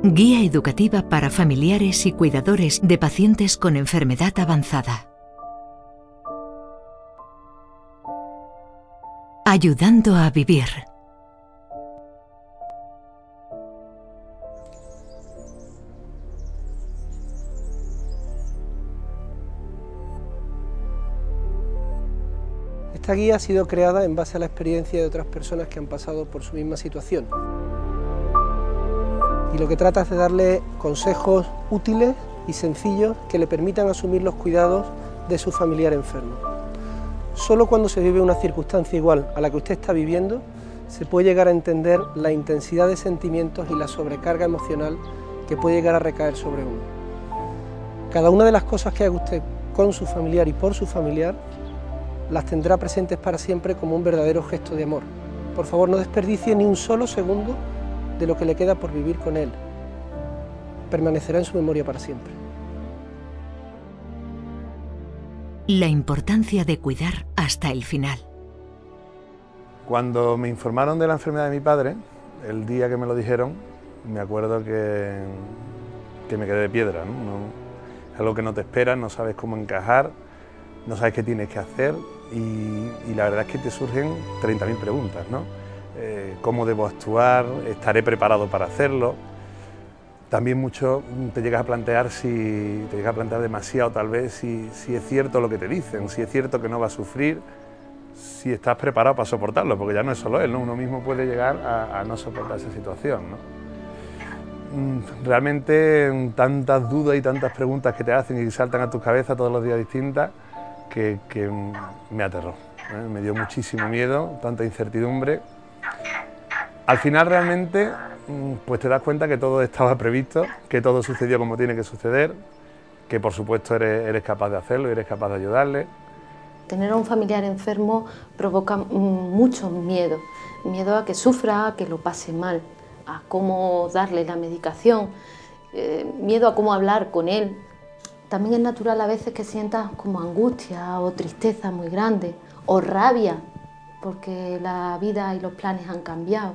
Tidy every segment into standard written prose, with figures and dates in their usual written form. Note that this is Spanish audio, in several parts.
Guía educativa para familiares y cuidadores de pacientes con enfermedad avanzada. Ayudando a vivir. Esta guía ha sido creada en base a la experiencia de otras personas que han pasado por su misma situación. Y lo que trata es de darle consejos útiles y sencillos que le permitan asumir los cuidados de su familiar enfermo. Solo cuando se vive una circunstancia igual a la que usted está viviendo, se puede llegar a entender la intensidad de sentimientos y la sobrecarga emocional que puede llegar a recaer sobre uno. Cada una de las cosas que haga usted con su familiar y por su familiar, las tendrá presentes para siempre como un verdadero gesto de amor. Por favor, no desperdicie ni un solo segundo de lo que le queda por vivir con él. Permanecerá en su memoria para siempre. La importancia de cuidar hasta el final. Cuando me informaron de la enfermedad de mi padre, el día que me lo dijeron, me acuerdo que me quedé de piedra, ¿no? Es algo que no te esperas, no sabes cómo encajar, no sabes qué tienes que hacer y la verdad es que te surgen 30.000 preguntas, ¿no? ¿Cómo debo actuar? ¿Estaré preparado para hacerlo? También mucho te llegas a plantear demasiado tal vez si es cierto lo que te dicen, si es cierto que no va a sufrir, si estás preparado para soportarlo, porque ya no es solo él, ¿no? Uno mismo puede llegar a no soportar esa situación, ¿no? Realmente tantas dudas y tantas preguntas que te hacen y saltan a tu cabeza todos los días distintas que me aterró, ¿eh? Me dio muchísimo miedo, tanta incertidumbre. Al final realmente pues te das cuenta que todo estaba previsto, que todo sucedió como tiene que suceder, que por supuesto eres capaz de hacerlo y eres capaz de ayudarle. Tener a un familiar enfermo provoca mucho miedo, miedo a que sufra, a que lo pase mal, a cómo darle la medicación, miedo a cómo hablar con él. También es natural a veces que sientas como angustia o tristeza muy grande, o rabia, porque la vida y los planes han cambiado.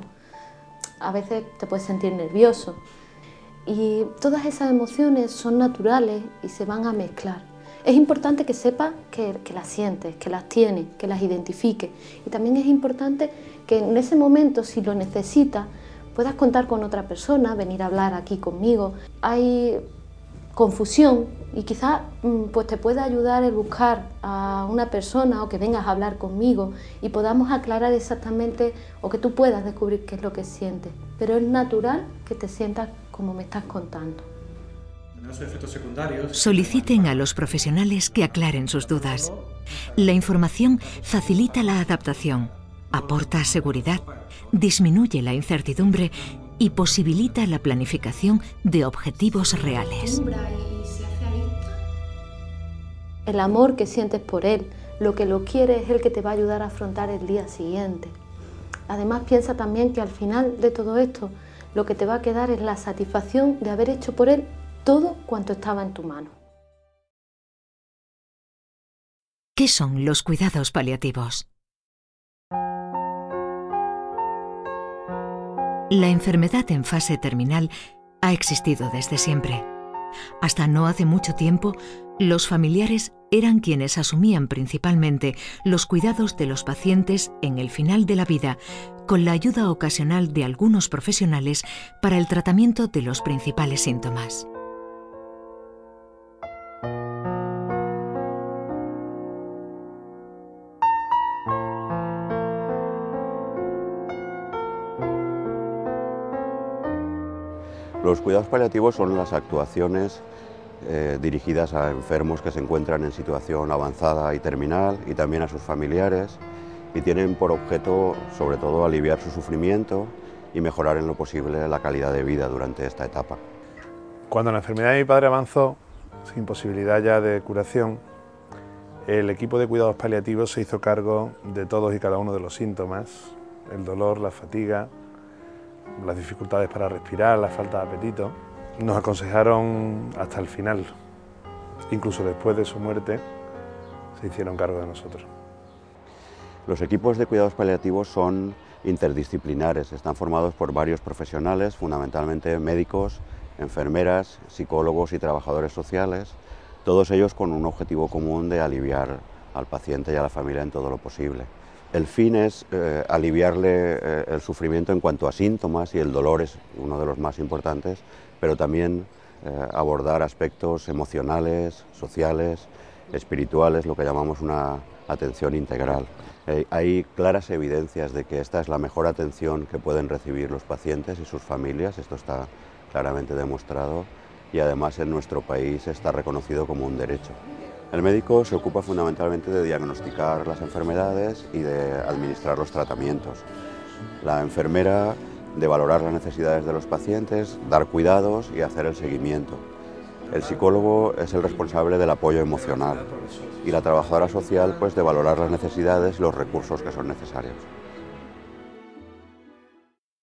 A veces te puedes sentir nervioso y todas esas emociones son naturales y se van a mezclar. Es importante que sepas que las sientes, que las tienes, que las identifiques y también es importante que en ese momento, si lo necesitas, puedas contar con otra persona, venir a hablar aquí conmigo. Hay confusión y quizás pues te pueda ayudar el buscar a una persona o que vengas a hablar conmigo y podamos aclarar exactamente o que tú puedas descubrir qué es lo que sientes. Pero es natural que te sientas como me estás contando. Soliciten a los profesionales que aclaren sus dudas. La información facilita la adaptación, aporta seguridad, disminuye la incertidumbre y posibilita la planificación de objetivos reales. El amor que sientes por él, lo que lo quiere es el que te va a ayudar a afrontar el día siguiente. Además piensa también que al final de todo esto, lo que te va a quedar es la satisfacción de haber hecho por él todo cuanto estaba en tu mano. ¿Qué son los cuidados paliativos? La enfermedad en fase terminal ha existido desde siempre. Hasta no hace mucho tiempo, los familiares eran quienes asumían principalmente los cuidados de los pacientes en el final de la vida, con la ayuda ocasional de algunos profesionales para el tratamiento de los principales síntomas. Los cuidados paliativos son las actuaciones dirigidas a enfermos que se encuentran en situación avanzada y terminal y también a sus familiares y tienen por objeto sobre todo aliviar su sufrimiento y mejorar en lo posible la calidad de vida durante esta etapa. Cuando la enfermedad de mi padre avanzó, sin posibilidad ya de curación, el equipo de cuidados paliativos se hizo cargo de todos y cada uno de los síntomas, el dolor, la fatiga, las dificultades para respirar, la falta de apetito. Nos aconsejaron hasta el final, incluso después de su muerte, se hicieron cargo de nosotros. Los equipos de cuidados paliativos son interdisciplinares, están formados por varios profesionales, fundamentalmente médicos enfermeras, psicólogos y trabajadores sociales, todos ellos con un objetivo común de aliviar al paciente y a la familia en todo lo posible. El fin es aliviarle el sufrimiento en cuanto a síntomas, y el dolor es uno de los más importantes, pero también abordar aspectos emocionales, sociales, espirituales, lo que llamamos una atención integral. Hay claras evidencias de que esta es la mejor atención que pueden recibir los pacientes y sus familias, esto está claramente demostrado, y además en nuestro país está reconocido como un derecho. El médico se ocupa fundamentalmente de diagnosticar las enfermedades y de administrar los tratamientos. La enfermera de valorar las necesidades de los pacientes, dar cuidados y hacer el seguimiento. El psicólogo es el responsable del apoyo emocional y la trabajadora social pues de valorar las necesidades y los recursos que son necesarios.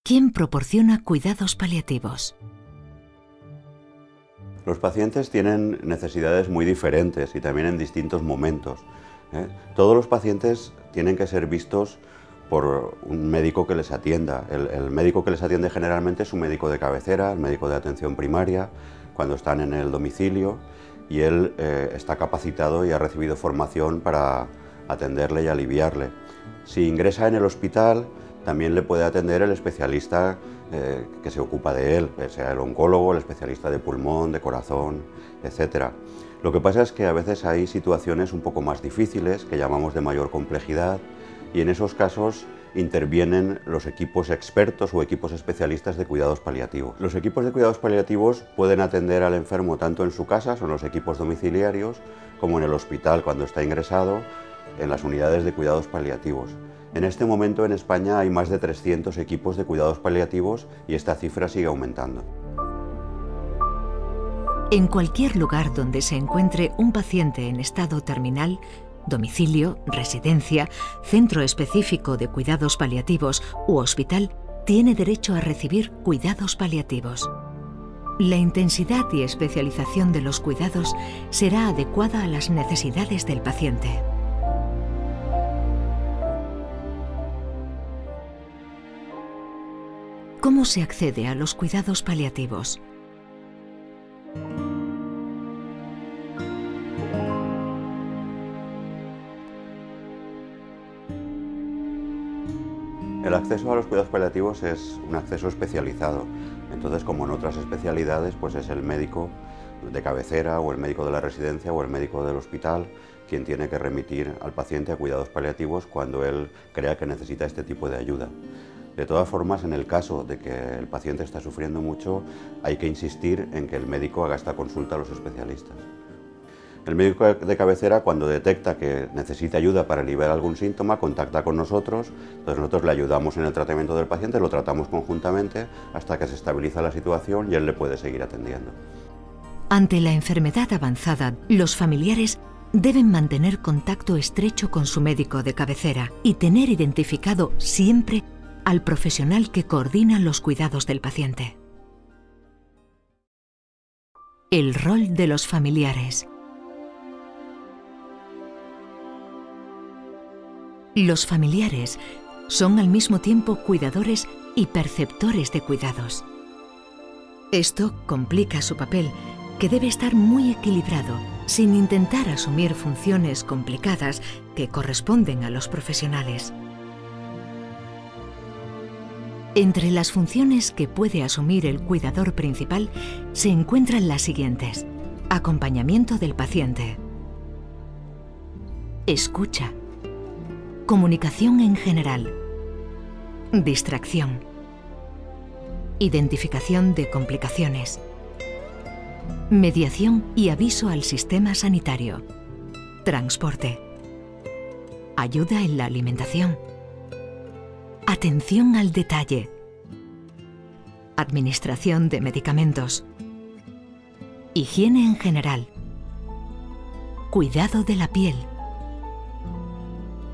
¿Quién proporciona cuidados paliativos? Los pacientes tienen necesidades muy diferentes y también en distintos momentos. Todos los pacientes tienen que ser vistos por un médico que les atienda. El médico que les atiende generalmente es un médico de cabecera, el médico de atención primaria, cuando están en el domicilio, y él está capacitado y ha recibido formación para atenderle y aliviarle. Si ingresa en el hospital, también le puede atender el especialista que se ocupa de él, sea el oncólogo, el especialista de pulmón, de corazón, etc. Lo que pasa es que a veces hay situaciones un poco más difíciles, que llamamos de mayor complejidad, y en esos casos intervienen los equipos expertos o equipos especialistas de cuidados paliativos. Los equipos de cuidados paliativos pueden atender al enfermo tanto en su casa, son los equipos domiciliarios, como en el hospital cuando está ingresado, en las unidades de cuidados paliativos. En este momento en España hay más de 300 equipos de cuidados paliativos y esta cifra sigue aumentando. En cualquier lugar donde se encuentre un paciente en estado terminal, domicilio, residencia, centro específico de cuidados paliativos u hospital, tiene derecho a recibir cuidados paliativos. La intensidad y especialización de los cuidados será adecuada a las necesidades del paciente. ¿Cómo se accede a los cuidados paliativos? El acceso a los cuidados paliativos es un acceso especializado. Entonces, como en otras especialidades, pues es el médico de cabecera o el médico de la residencia o el médico del hospital quien tiene que remitir al paciente a cuidados paliativos cuando él crea que necesita este tipo de ayuda. De todas formas, en el caso de que el paciente está sufriendo mucho, hay que insistir en que el médico haga esta consulta a los especialistas. El médico de cabecera, cuando detecta que necesita ayuda para aliviar algún síntoma, contacta con nosotros, entonces nosotros le ayudamos en el tratamiento del paciente, lo tratamos conjuntamente hasta que se estabiliza la situación y él le puede seguir atendiendo. Ante la enfermedad avanzada, los familiares deben mantener contacto estrecho con su médico de cabecera y tener identificado siempre al profesional que coordina los cuidados del paciente. El rol de los familiares. Los familiares son al mismo tiempo cuidadores y perceptores de cuidados. Esto complica su papel, que debe estar muy equilibrado, sin intentar asumir funciones complicadas que corresponden a los profesionales. Entre las funciones que puede asumir el cuidador principal se encuentran las siguientes: acompañamiento del paciente, escucha, comunicación en general, distracción, identificación de complicaciones, mediación y aviso al sistema sanitario, transporte, ayuda en la alimentación, atención al detalle, administración de medicamentos, higiene en general, cuidado de la piel,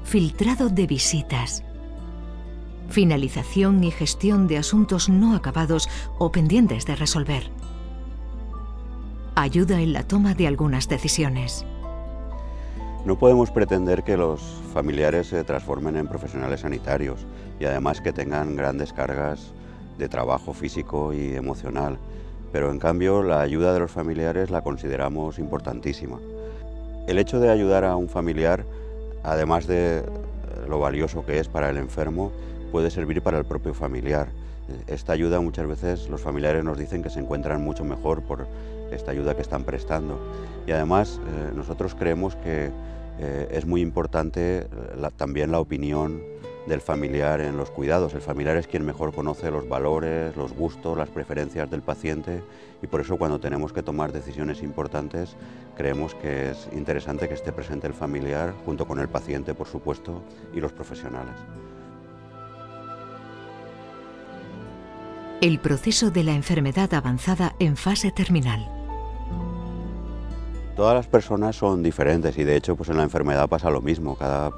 filtrado de visitas, finalización y gestión de asuntos no acabados o pendientes de resolver, ayuda en la toma de algunas decisiones. No podemos pretender que los familiares se transformen en profesionales sanitarios y además que tengan grandes cargas de trabajo físico y emocional. pero en cambio la ayuda de los familiares la consideramos importantísima. El hecho de ayudar a un familiar, además de lo valioso que es para el enfermo, puede servir para el propio familiar. Esta ayuda muchas veces los familiares nos dicen que se encuentran mucho mejor por esta ayuda que están prestando. Y además nosotros creemos que es muy importante también la opinión del familiar en los cuidados. El familiar es quien mejor conoce los valores, los gustos, las preferencias del paciente, y por eso cuando tenemos que tomar decisiones importantes creemos que es interesante que esté presente el familiar junto con el paciente, por supuesto, y los profesionales. El proceso de la enfermedad avanzada en fase terminal. Todas las personas son diferentes y de hecho pues en la enfermedad pasa lo mismo. Cada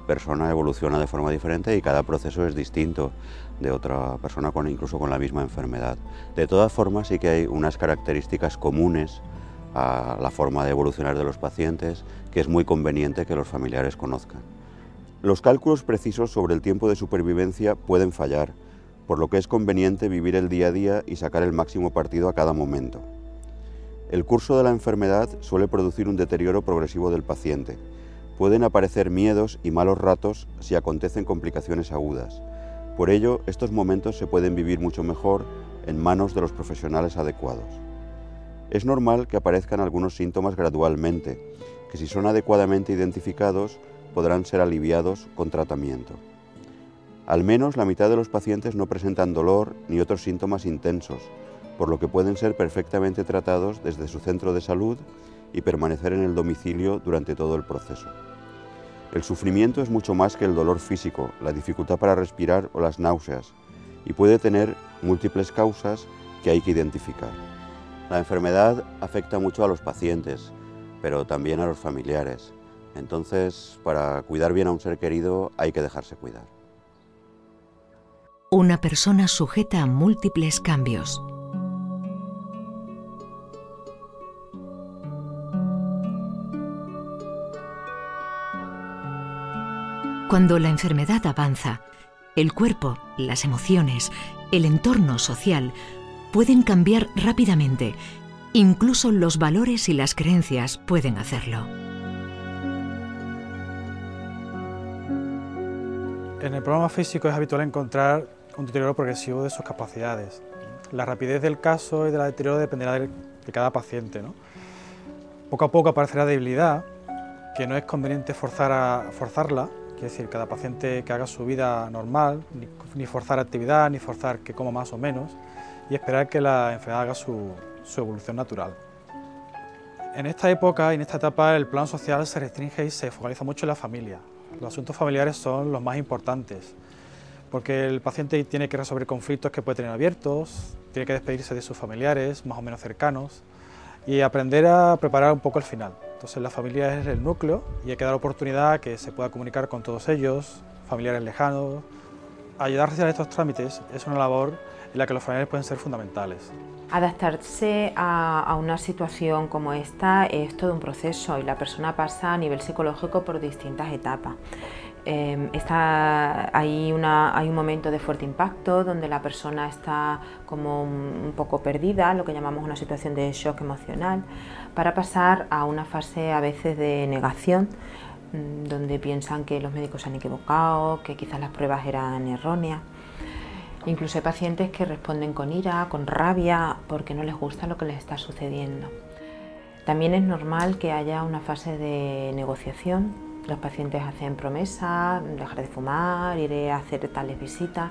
persona evoluciona de forma diferente y cada proceso es distinto de otra persona incluso con la misma enfermedad. De todas formas sí que hay unas características comunes a la forma de evolucionar de los pacientes que es muy conveniente que los familiares conozcan. Los cálculos precisos sobre el tiempo de supervivencia pueden fallar, por lo que es conveniente vivir el día a día y sacar el máximo partido a cada momento. El curso de la enfermedad suele producir un deterioro progresivo del paciente. Pueden aparecer miedos y malos ratos si acontecen complicaciones agudas. Por ello, estos momentos se pueden vivir mucho mejor en manos de los profesionales adecuados. Es normal que aparezcan algunos síntomas gradualmente, que si son adecuadamente identificados, podrán ser aliviados con tratamiento. Al menos la mitad de los pacientes no presentan dolor ni otros síntomas intensos, por lo que pueden ser perfectamente tratados desde su centro de salud y permanecer en el domicilio durante todo el proceso. El sufrimiento es mucho más que el dolor físico, la dificultad para respirar o las náuseas, y puede tener múltiples causas que hay que identificar. La enfermedad afecta mucho a los pacientes, pero también a los familiares. Entonces, para cuidar bien a un ser querido hay que dejarse cuidar. Una persona sujeta a múltiples cambios. Cuando la enfermedad avanza, el cuerpo, las emociones, el entorno social pueden cambiar rápidamente. Incluso los valores y las creencias pueden hacerlo. En el programa físico es habitual encontrar un deterioro progresivo de sus capacidades. La rapidez del caso y del deterioro dependerá de cada paciente, ¿no? Poco a poco aparecerá debilidad, que no es conveniente forzarla. Es decir, cada paciente que haga su vida normal, ni forzar actividad, ni forzar que coma más o menos, y esperar que la enfermedad haga su evolución natural. En esta época y en esta etapa el plano social se restringe y se focaliza mucho en la familia. Los asuntos familiares son los más importantes, porque el paciente tiene que resolver conflictos que puede tener abiertos, tiene que despedirse de sus familiares más o menos cercanos y aprender a preparar un poco el final. Entonces la familia es el núcleo y hay que dar oportunidad a que se pueda comunicar con todos ellos, familiares lejanos. Ayudarse a estos trámites es una labor en la que los familiares pueden ser fundamentales. Adaptarse a una situación como esta es todo un proceso y la persona pasa a nivel psicológico por distintas etapas. Hay un momento de fuerte impacto donde la persona está como un poco perdida, lo que llamamos una situación de shock emocional, para pasar a una fase a veces de negación, donde piensan que los médicos se han equivocado, que quizás las pruebas eran erróneas. Incluso hay pacientes que responden con ira, con rabia, porque no les gusta lo que les está sucediendo. También es normal que haya una fase de negociación. Los pacientes hacen promesas, dejar de fumar, iré a hacer tales visitas.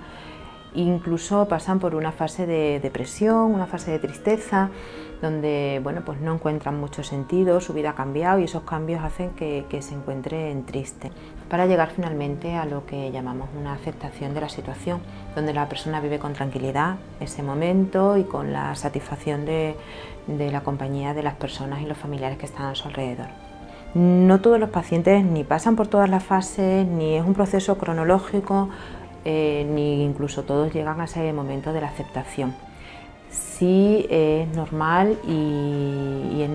Incluso pasan por una fase de depresión, una fase de tristeza, donde pues no encuentran mucho sentido, su vida ha cambiado y esos cambios hacen que se encuentren tristes, para llegar finalmente a lo que llamamos una aceptación de la situación, donde la persona vive con tranquilidad ese momento y con la satisfacción de la compañía de las personas y los familiares que están a su alrededor. No todos los pacientes ni pasan por todas las fases, ni es un proceso cronológico, ni incluso todos llegan a ese momento de la aceptación. Sí es normal y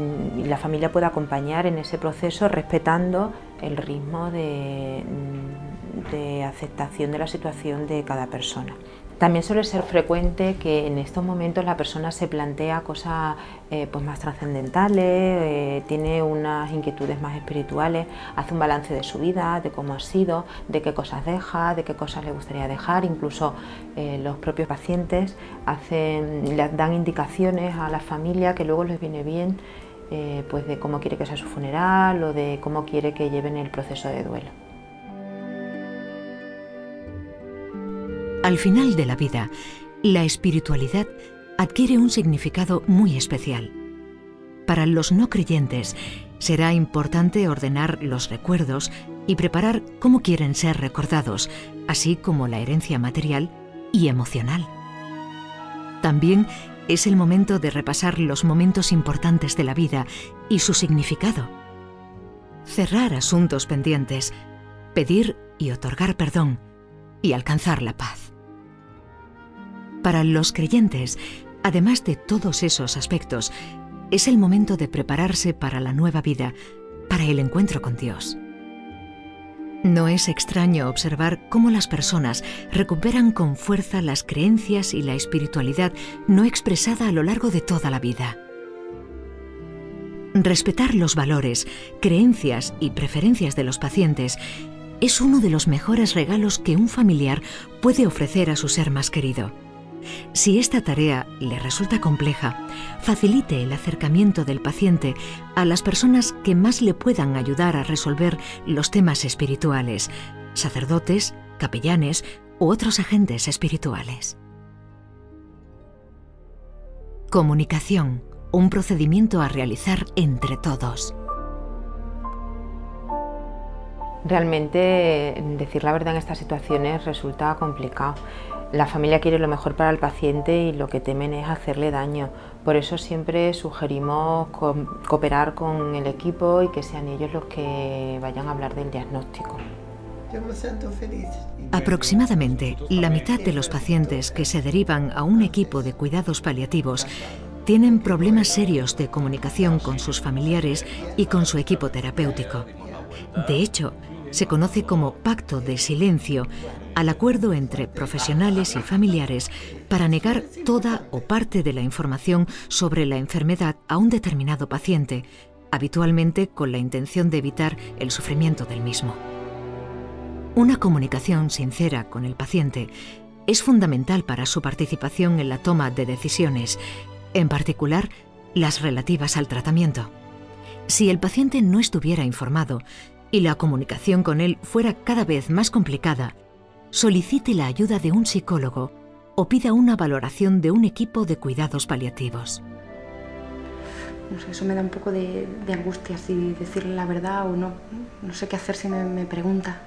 la familia puede acompañar en ese proceso respetando el ritmo de aceptación de la situación de cada persona. También suele ser frecuente que en estos momentos la persona se plantea cosas pues más trascendentales, tiene unas inquietudes más espirituales, hace un balance de su vida, de cómo ha sido, de qué cosas deja, de qué cosas le gustaría dejar. Incluso los propios pacientes les dan indicaciones a la familia que luego les viene bien, pues de cómo quiere que sea su funeral o de cómo quiere que lleven el proceso de duelo. Al final de la vida, la espiritualidad adquiere un significado muy especial. Para los no creyentes, será importante ordenar los recuerdos y preparar cómo quieren ser recordados, así como la herencia material y emocional. También es el momento de repasar los momentos importantes de la vida y su significado. Cerrar asuntos pendientes, pedir y otorgar perdón y alcanzar la paz. Para los creyentes, además de todos esos aspectos, es el momento de prepararse para la nueva vida, para el encuentro con Dios. No es extraño observar cómo las personas recuperan con fuerza las creencias y la espiritualidad no expresada a lo largo de toda la vida. Respetar los valores, creencias y preferencias de los pacientes es uno de los mejores regalos que un familiar puede ofrecer a su ser más querido. Si esta tarea le resulta compleja, facilite el acercamiento del paciente a las personas que más le puedan ayudar a resolver los temas espirituales, sacerdotes, capellanes u otros agentes espirituales. Comunicación, un procedimiento a realizar entre todos. Realmente, decir la verdad en estas situaciones resulta complicado. La familia quiere lo mejor para el paciente y lo que temen es hacerle daño. Por eso siempre sugerimos cooperar con el equipo y que sean ellos los que vayan a hablar del diagnóstico. Yo me siento feliz. Aproximadamente la mitad de los pacientes que se derivan a un equipo de cuidados paliativos tienen problemas serios de comunicación con sus familiares y con su equipo terapéutico. De hecho, se conoce como pacto de silencio al acuerdo entre profesionales y familiares para negar toda o parte de la información sobre la enfermedad a un determinado paciente, habitualmente con la intención de evitar el sufrimiento del mismo. Una comunicación sincera con el paciente es fundamental para su participación en la toma de decisiones, en particular las relativas al tratamiento. Si el paciente no estuviera informado y la comunicación con él fuera cada vez más complicada, solicite la ayuda de un psicólogo o pida una valoración de un equipo de cuidados paliativos. No sé, eso me da un poco de angustia, si decirle la verdad o no. No sé qué hacer si me pregunta.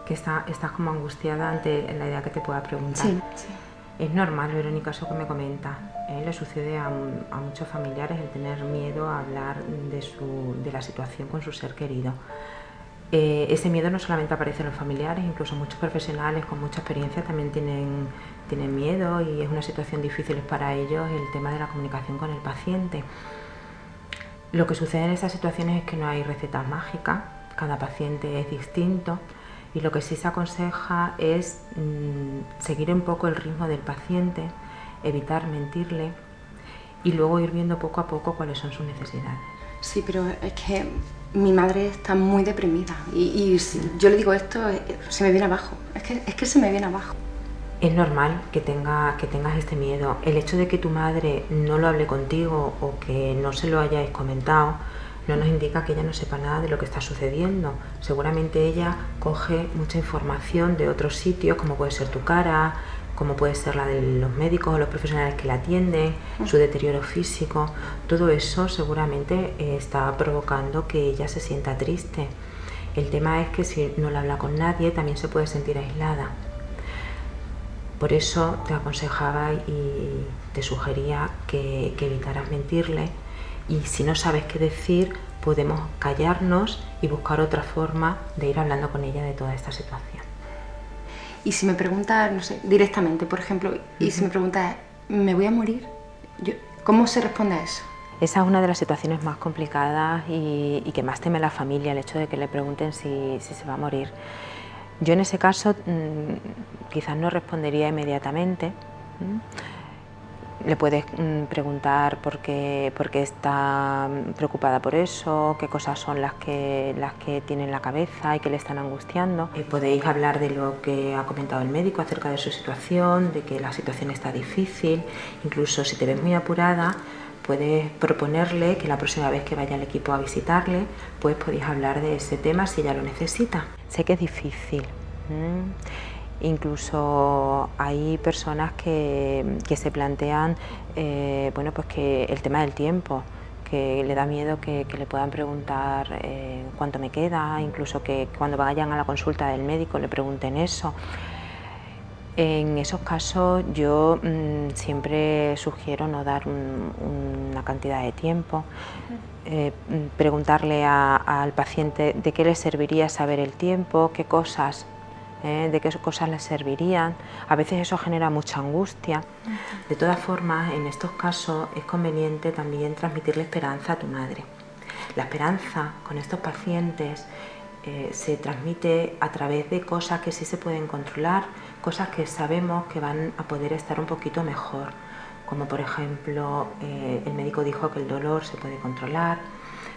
Que estás como angustiada ante la idea que te pueda preguntar. Sí, sí. Es normal, Verónica, eso que me comenta. Le sucede a muchos familiares el tener miedo a hablar de la situación con su ser querido. Ese miedo no solamente aparece en los familiares, incluso muchos profesionales con mucha experiencia también tienen miedo y es una situación difícil para ellos el tema de la comunicación con el paciente. Lo que sucede en esas situaciones es que no hay recetas mágicas, cada paciente es distinto y lo que sí se aconseja es seguir un poco el ritmo del paciente, evitar mentirle y luego ir viendo poco a poco cuáles son sus necesidades. Sí, pero es que mi madre está muy deprimida y si yo le digo esto, se me viene abajo. Es que se me viene abajo. Es normal que tengas este miedo. El hecho de que tu madre no lo hable contigo o que no se lo hayáis comentado no nos indica que ella no sepa nada de lo que está sucediendo. Seguramente ella coge mucha información de otros sitios, como puede ser tu cara, como puede ser la de los médicos o los profesionales que la atienden, su deterioro físico. Todo eso seguramente está provocando que ella se sienta triste. El tema es que si no la habla con nadie, también se puede sentir aislada. Por eso te aconsejaba y te sugería que evitaras mentirle y si no sabes qué decir, podemos callarnos y buscar otra forma de ir hablando con ella de toda esta situación. Y si me pregunta, no sé, directamente, por ejemplo, y si me pregunta, ¿me voy a morir? ¿Cómo se responde a eso? Esa es una de las situaciones más complicadas y que más teme la familia, el hecho de que le pregunten si se va a morir. Yo en ese caso quizás no respondería inmediatamente. Le puedes preguntar por qué está preocupada por eso, qué cosas son las que tiene en la cabeza y que le están angustiando. Podéis hablar de lo que ha comentado el médico acerca de su situación, de que la situación está difícil. Incluso si te ves muy apurada, puedes proponerle que la próxima vez que vaya el equipo a visitarle, pues podéis hablar de ese tema si ella lo necesita. Sé que es difícil. Incluso hay personas que se plantean bueno, pues que el tema del tiempo, que le da miedo que le puedan preguntar cuánto me queda, incluso que cuando vayan a la consulta del médico le pregunten eso. En esos casos yo siempre sugiero no dar una cantidad de tiempo, preguntarle al paciente de qué le serviría saber el tiempo, qué cosas les servirían. A veces eso genera mucha angustia. De todas formas, en estos casos es conveniente también transmitirle esperanza a tu madre. La esperanza con estos pacientes se transmite a través de cosas que sí se pueden controlar, cosas que sabemos que van a poder estar un poquito mejor, como por ejemplo el médico dijo que el dolor se puede controlar,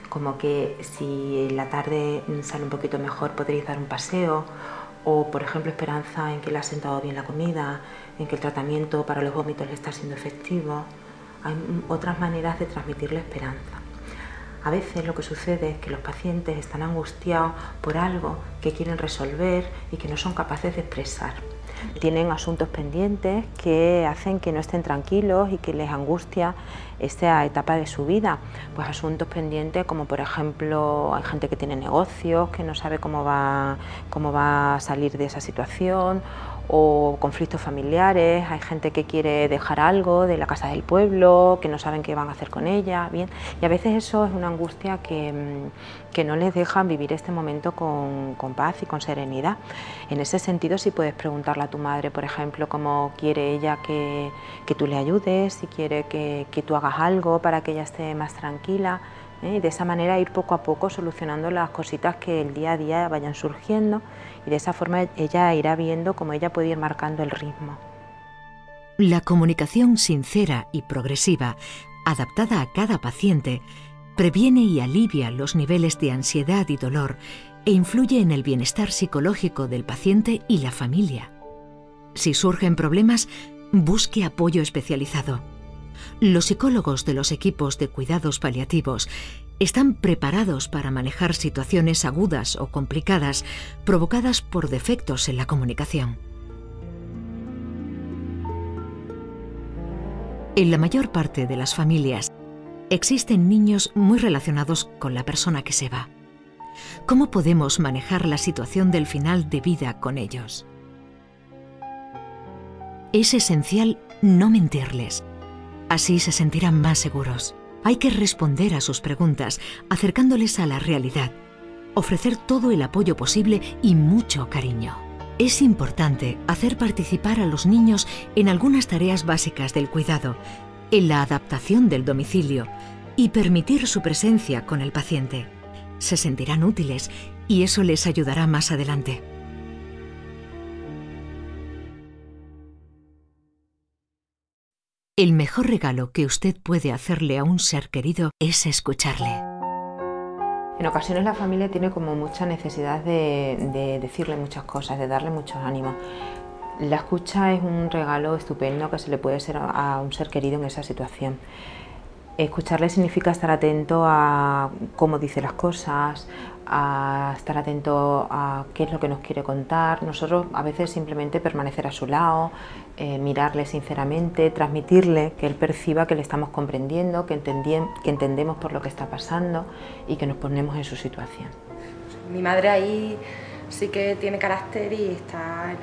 como que si en la tarde sale un poquito mejor podréis dar un paseo, o por ejemplo esperanza en que le ha sentado bien la comida, en que el tratamiento para los vómitos le está siendo efectivo. Hay otras maneras de transmitirle esperanza. A veces lo que sucede es que los pacientes están angustiados por algo que quieren resolver y que no son capaces de expresar. Tienen asuntos pendientes que hacen que no estén tranquilos y que les angustia esta etapa de su vida. Pues asuntos pendientes como por ejemplo hay gente que tiene negocios, que no sabe cómo va a salir de esa situación, o conflictos familiares, hay gente que quiere dejar algo de la casa del pueblo, que no saben qué van a hacer con ella, bien, y a veces eso es una angustia que no les dejan vivir este momento con paz y con serenidad. En ese sentido, si puedes preguntarle a tu madre, por ejemplo, cómo quiere ella que tú le ayudes, si quiere que tú hagas algo para que ella esté más tranquila, y de esa manera ir poco a poco solucionando las cositas que el día a día vayan surgiendo, y de esa forma ella irá viendo cómo ella puede ir marcando el ritmo. La comunicación sincera y progresiva, adaptada a cada paciente, previene y alivia los niveles de ansiedad y dolor e influye en el bienestar psicológico del paciente y la familia. Si surgen problemas, busque apoyo especializado. Los psicólogos de los equipos de cuidados paliativos están preparados para manejar situaciones agudas o complicadas provocadas por defectos en la comunicación. En la mayor parte de las familias existen niños muy relacionados con la persona que se va. ¿Cómo podemos manejar la situación del final de vida con ellos? Es esencial no mentirles. Así se sentirán más seguros. Hay que responder a sus preguntas, acercándoles a la realidad, ofrecer todo el apoyo posible y mucho cariño. Es importante hacer participar a los niños en algunas tareas básicas del cuidado, en la adaptación del domicilio y permitir su presencia con el paciente. Se sentirán útiles y eso les ayudará más adelante. El mejor regalo que usted puede hacerle a un ser querido es escucharle. En ocasiones la familia tiene como mucha necesidad de decirle muchas cosas, de darle muchos ánimos. La escucha es un regalo estupendo que se le puede hacer a un ser querido en esa situación. Escucharle significa estar atento a cómo dice las cosas, a estar atento a qué es lo que nos quiere contar. Nosotros a veces simplemente permanecer a su lado, mirarle sinceramente, transmitirle que él perciba que le estamos comprendiendo, que entendemos por lo que está pasando y que nos ponemos en su situación. Mi madre ahí sí que tiene carácter y está,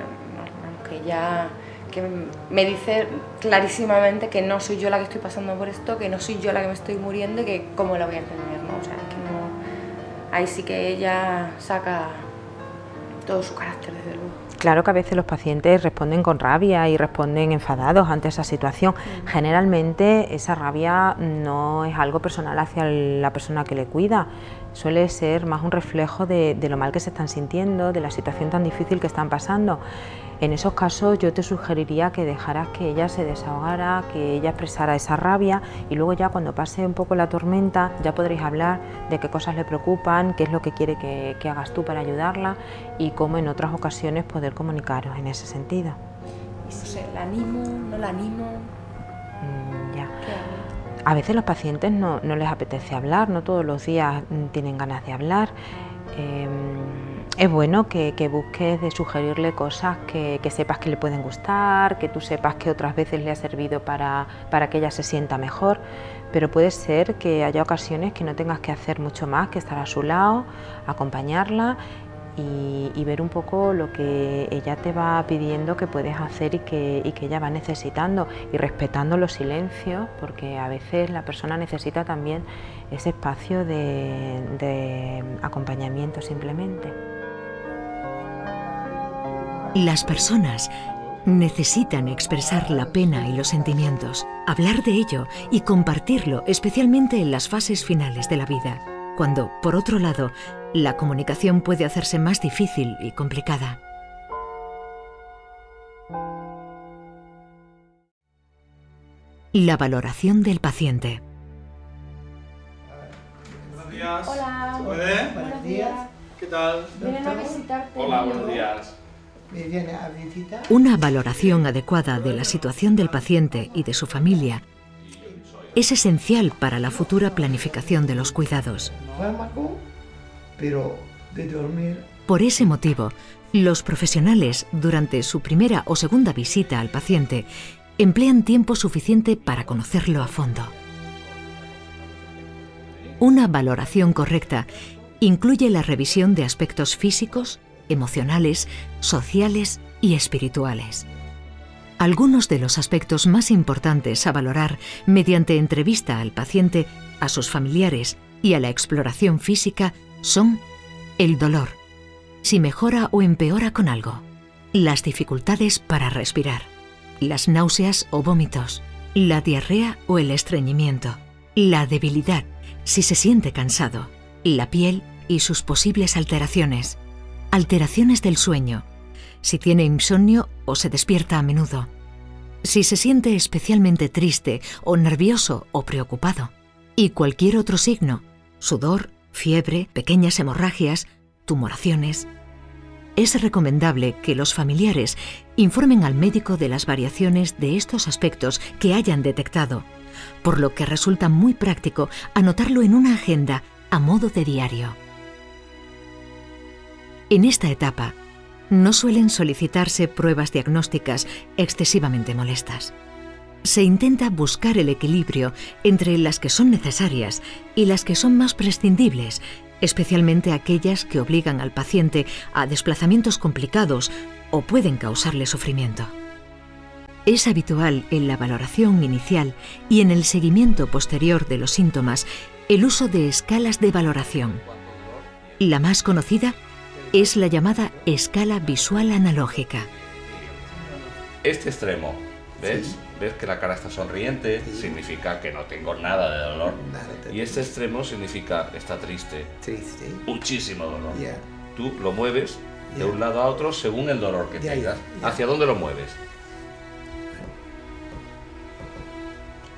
que ella que me dice clarísimamente que no soy yo la que estoy pasando por esto, que no soy yo la que me estoy muriendo y que cómo la voy a entender, ¿no? O sea, que no, ahí sí que ella saca todo su carácter, desde luego. Claro que a veces los pacientes responden con rabia y responden enfadados ante esa situación. Generalmente esa rabia no es algo personal hacia la persona que le cuida, suele ser más un reflejo de lo mal que se están sintiendo, de la situación tan difícil que están pasando. En esos casos yo te sugeriría que dejaras que ella se desahogara, que ella expresara esa rabia y luego ya cuando pase un poco la tormenta ya podréis hablar de qué cosas le preocupan, qué es lo que quiere que hagas tú para ayudarla y cómo en otras ocasiones poder comunicaros en ese sentido. Y si la animo, no la animo. Ya. A veces los pacientes no les apetece hablar, no todos los días tienen ganas de hablar. Es bueno que busques de sugerirle cosas que sepas que le pueden gustar, que tú sepas que otras veces le ha servido para que ella se sienta mejor, pero puede ser que haya ocasiones que no tengas que hacer mucho más que estar a su lado, acompañarla y ver un poco lo que ella te va pidiendo que puedes hacer y que ella va necesitando, y respetando los silencios, porque a veces la persona necesita también ese espacio de acompañamiento simplemente. Las personas necesitan expresar la pena y los sentimientos, hablar de ello y compartirlo, especialmente en las fases finales de la vida, cuando, por otro lado, la comunicación puede hacerse más difícil y complicada. La valoración del paciente. Buenos días. Hola. ¿Se puede? Buenos días. ¿Qué tal? Vienen a visitarte. Hola, buenos días. Me viene a visitar. Una valoración adecuada de la situación del paciente y de su familia es esencial para la futura planificación de los cuidados. Fármaco, pero de dormir. Por ese motivo, los profesionales, durante su primera o segunda visita al paciente, emplean tiempo suficiente para conocerlo a fondo. Una valoración correcta incluye la revisión de aspectos físicos, emocionales, sociales y espirituales. Algunos de los aspectos más importantes a valorar mediante entrevista al paciente, a sus familiares y a la exploración física son el dolor, si mejora o empeora con algo, las dificultades para respirar, las náuseas o vómitos, la diarrea o el estreñimiento, la debilidad, si se siente cansado, la piel y sus posibles alteraciones, alteraciones del sueño, si tiene insomnio o se despierta a menudo, si se siente especialmente triste o nervioso o preocupado, y cualquier otro signo, sudor, fiebre, pequeñas hemorragias, tumoraciones. Es recomendable que los familiares informen al médico de las variaciones de estos aspectos que hayan detectado, por lo que resulta muy práctico anotarlo en una agenda a modo de diario. En esta etapa, no suelen solicitarse pruebas diagnósticas excesivamente molestas. Se intenta buscar el equilibrio entre las que son necesarias y las que son más prescindibles, especialmente aquellas que obligan al paciente a desplazamientos complicados o pueden causarle sufrimiento. Es habitual en la valoración inicial y en el seguimiento posterior de los síntomas el uso de escalas de valoración. La más conocida es la llamada escala visual analógica. Este extremo, ¿ves? Sí. ¿Ves que la cara está sonriente? Sí. Significa que no tengo nada de dolor. Y este extremo significa está triste. Triste. Muchísimo dolor. Yeah. Tú lo mueves de un lado a otro según el dolor que tengas. ¿Hacia dónde lo mueves?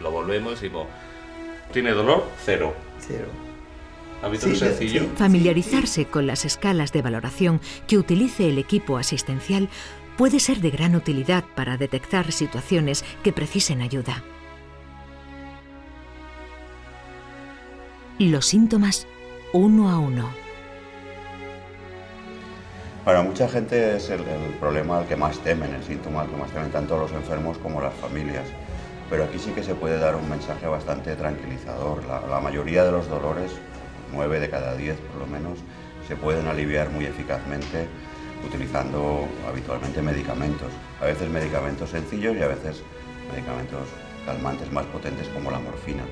Lo volvemos y decimos, ¿tiene dolor? Cero. Cero. ¿Has visto lo sencillo? Familiarizarse con las escalas de valoración que utilice el equipo asistencial puede ser de gran utilidad para detectar situaciones que precisen ayuda. Los síntomas uno a uno. Para mucha gente es el problema al que más temen, el síntoma al que más temen tanto los enfermos como las familias. Pero aquí sí que se puede dar un mensaje bastante tranquilizador. La mayoría de los dolores, 9 de cada 10 por lo menos, se pueden aliviar muy eficazmente utilizando habitualmente medicamentos. A veces medicamentos sencillos y a veces medicamentos calmantes más potentes como la morfina.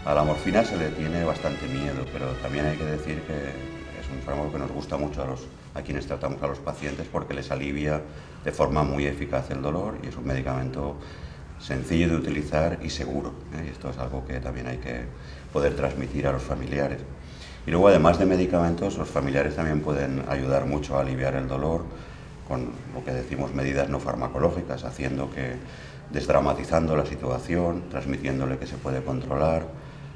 A la morfina se le tiene bastante miedo, pero también hay que decir que es un fármaco que nos gusta mucho a los a quienes tratamos a los pacientes porque les alivia de forma muy eficaz el dolor y es un medicamento sencillo de utilizar y seguro, ¿eh? Y esto es algo que también hay que poder transmitir a los familiares. Y luego, además de medicamentos, los familiares también pueden ayudar mucho a aliviar el dolor con lo que decimos medidas no farmacológicas, desdramatizando la situación, transmitiéndole que se puede controlar,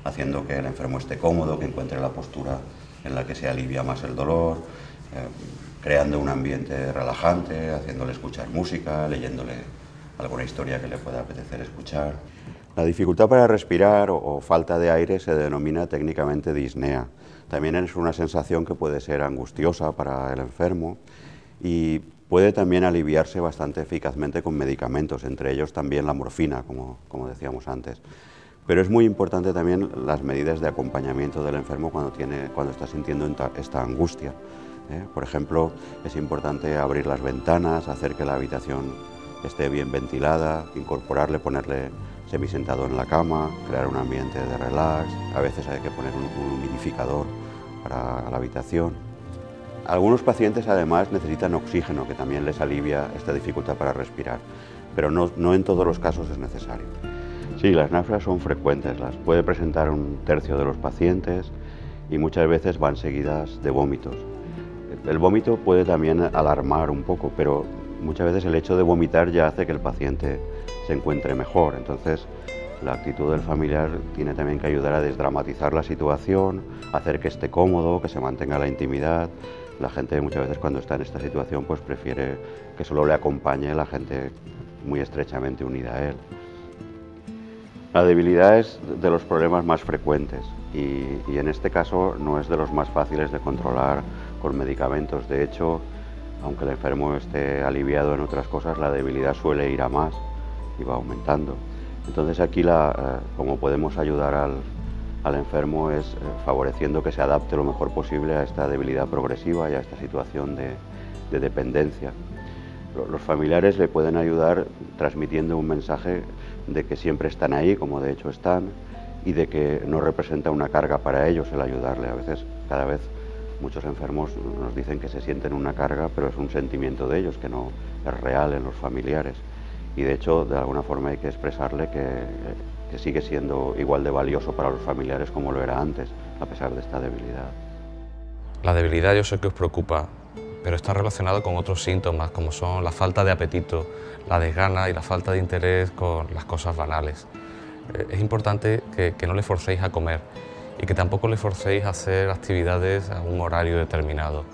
haciendo que el enfermo esté cómodo, que encuentre la postura en la que se alivia más el dolor, creando un ambiente relajante, haciéndole escuchar música, leyéndole alguna historia que le pueda apetecer escuchar. La dificultad para respirar o falta de aire se denomina técnicamente disnea. También es una sensación que puede ser angustiosa para el enfermo y puede también aliviarse bastante eficazmente con medicamentos, entre ellos también la morfina, como decíamos antes. Pero es muy importante también las medidas de acompañamiento del enfermo cuando está sintiendo esta angustia. Por ejemplo, es importante abrir las ventanas, hacer que la habitación esté bien ventilada, incorporarle, ponerle semisentado en la cama, crear un ambiente de relax. A veces hay que poner un humidificador para la habitación. Algunos pacientes además necesitan oxígeno, que también les alivia esta dificultad para respirar, pero no en todos los casos es necesario. Sí, las náuseas son frecuentes, las puede presentar un tercio de los pacientes y muchas veces van seguidas de vómitos. El vómito puede también alarmar un poco, pero muchas veces el hecho de vomitar ya hace que el paciente se encuentre mejor. Entonces, la actitud del familiar tiene también que ayudar a desdramatizar la situación, hacer que esté cómodo, que se mantenga la intimidad. La gente muchas veces cuando está en esta situación pues prefiere que solo le acompañe la gente muy estrechamente unida a él. La debilidad es de los problemas más frecuentes y en este caso no es de los más fáciles de controlar con medicamentos. De hecho, aunque el enfermo esté aliviado en otras cosas, la debilidad suele ir a más y va aumentando. Entonces aquí como podemos ayudar al enfermo es favoreciendo que se adapte lo mejor posible a esta debilidad progresiva y a esta situación de dependencia. Los familiares le pueden ayudar transmitiendo un mensaje de que siempre están ahí, como de hecho están, y de que no representa una carga para ellos el ayudarle. A veces, cada vez, muchos enfermos nos dicen que se sienten una carga, pero es un sentimiento de ellos, que no es real en los familiares. Y de hecho, de alguna forma hay que expresarle que sigue siendo igual de valioso para los familiares como lo era antes, a pesar de esta debilidad. La debilidad yo sé que os preocupa, pero está relacionado con otros síntomas, como son la falta de apetito, la desgana y la falta de interés con las cosas banales. Es importante que no le forcéis a comer y que tampoco le forcéis a hacer actividades a un horario determinado.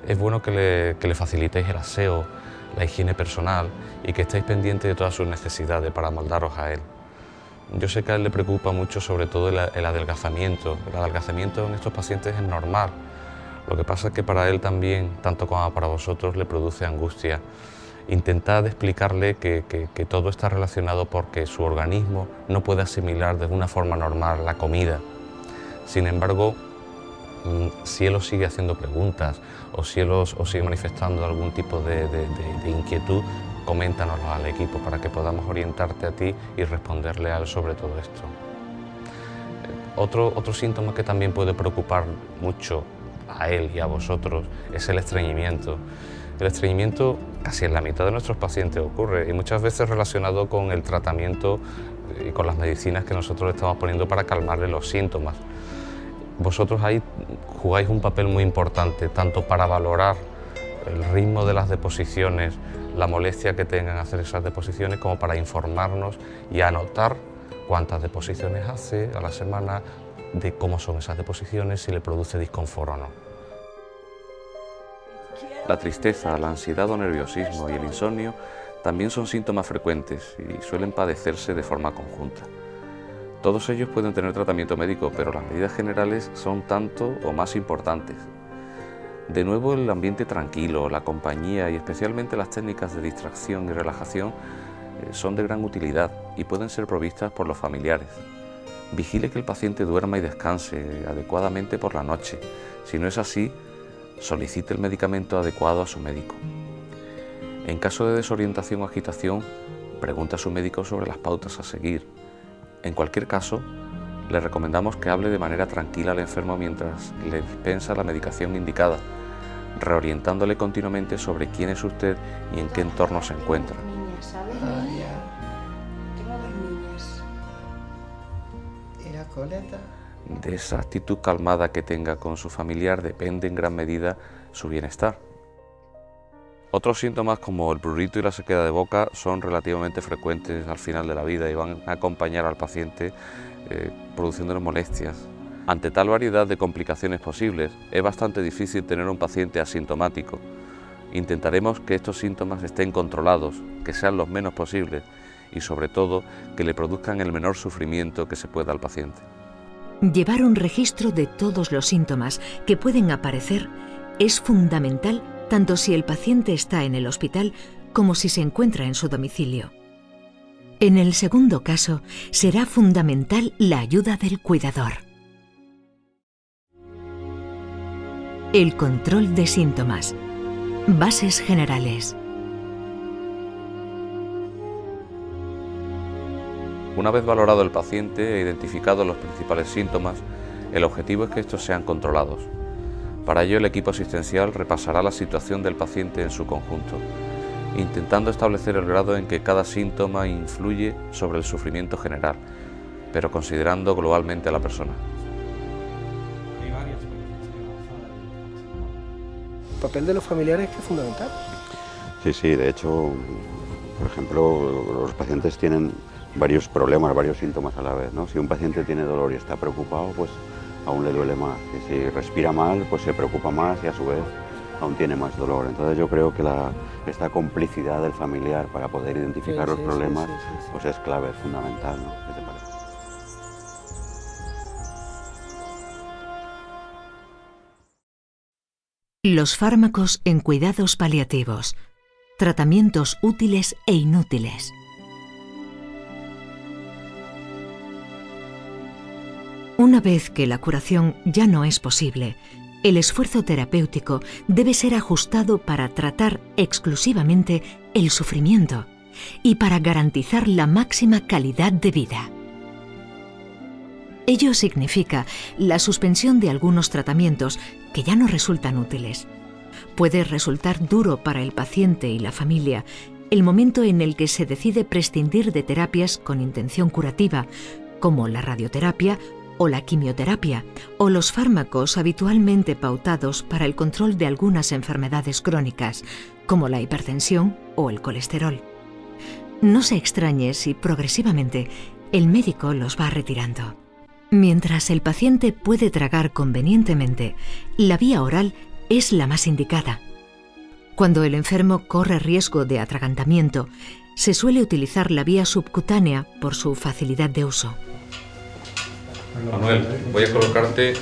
Es bueno que le facilitéis el aseo, la higiene personal y que estéis pendientes de todas sus necesidades para moldaros a él. Yo sé que a él le preocupa mucho sobre todo el adelgazamiento. El adelgazamiento en estos pacientes es normal. Lo que pasa es que para él también, tanto como para vosotros, le produce angustia. Intentad explicarle que todo está relacionado porque su organismo no puede asimilar de una forma normal la comida. Sin embargo, si él os sigue haciendo preguntas o si él os sigue manifestando algún tipo de inquietud, coméntanoslo al equipo para que podamos orientarte a ti y responderle a él sobre todo esto. Otro síntoma que también puede preocupar mucho a él y a vosotros es el estreñimiento. El estreñimiento casi en la mitad de nuestros pacientes ocurre y muchas veces relacionado con el tratamiento y con las medicinas que nosotros le estamos poniendo para calmarle los síntomas. Vosotros ahí jugáis un papel muy importante, tanto para valorar el ritmo de las deposiciones, la molestia que tengan hacer esas deposiciones, como para informarnos y anotar cuántas deposiciones hace a la semana, de cómo son esas deposiciones, si le produce disconfort o no. La tristeza, la ansiedad o nerviosismo y el insomnio también son síntomas frecuentes y suelen padecerse de forma conjunta. Todos ellos pueden tener tratamiento médico, pero las medidas generales son tanto o más importantes. De nuevo, el ambiente tranquilo, la compañía y especialmente las técnicas de distracción y relajación son de gran utilidad y pueden ser provistas por los familiares. Vigile que el paciente duerma y descanse adecuadamente por la noche. Si no es así, solicite el medicamento adecuado a su médico. En caso de desorientación o agitación, pregunte a su médico sobre las pautas a seguir. En cualquier caso, le recomendamos que hable de manera tranquila al enfermo mientras le dispensa la medicación indicada. reorientándole continuamente sobre quién es usted y en qué entorno se encuentra. Niñas, ¿sabes? Ah, ya. Tengo 2 niñas. ¿Y la coleta? De esa actitud calmada que tenga con su familiar depende en gran medida su bienestar. Otros síntomas como el prurito y la sequedad de boca son relativamente frecuentes al final de la vida y van a acompañar al paciente produciéndole molestias. Ante tal variedad de complicaciones posibles, es bastante difícil tener un paciente asintomático. Intentaremos que estos síntomas estén controlados, que sean los menos posibles y sobre todo que le produzcan el menor sufrimiento que se pueda al paciente. Llevar un registro de todos los síntomas que pueden aparecer es fundamental tanto si el paciente está en el hospital como si se encuentra en su domicilio. En el segundo caso, será fundamental la ayuda del cuidador. El control de síntomas. Bases generales. Una vez valorado el paciente e identificados los principales síntomas, el objetivo es que estos sean controlados. Para ello, el equipo asistencial repasará la situación del paciente en su conjunto, intentando establecer el grado en que cada síntoma influye sobre el sufrimiento general, pero considerando globalmente a la persona. El papel de los familiares es fundamental. Sí, de hecho, por ejemplo, los pacientes tienen varios problemas, varios síntomas a la vez, ¿no? Si un paciente tiene dolor y está preocupado, pues aún le duele más. Y si respira mal, pues se preocupa más y a su vez aún tiene más dolor. Entonces yo creo que esta complicidad del familiar para poder identificar los problemas pues es clave, es fundamental, ¿no? ¿Qué te parece? Los fármacos en cuidados paliativos. Tratamientos útiles e inútiles. Una vez que la curación ya no es posible, el esfuerzo terapéutico debe ser ajustado para tratar exclusivamente el sufrimiento y para garantizar la máxima calidad de vida. Ello significa la suspensión de algunos tratamientos que ya no resultan útiles. Puede resultar duro para el paciente y la familia el momento en el que se decide prescindir de terapias con intención curativa, como la radioterapia o la quimioterapia, o los fármacos habitualmente pautados para el control de algunas enfermedades crónicas, como la hipertensión o el colesterol. No se extrañe si progresivamente el médico los va retirando. Mientras el paciente puede tragar convenientemente, la vía oral es la más indicada. Cuando el enfermo corre riesgo de atragantamiento, se suele utilizar la vía subcutánea por su facilidad de uso. Manuel, voy a colocarte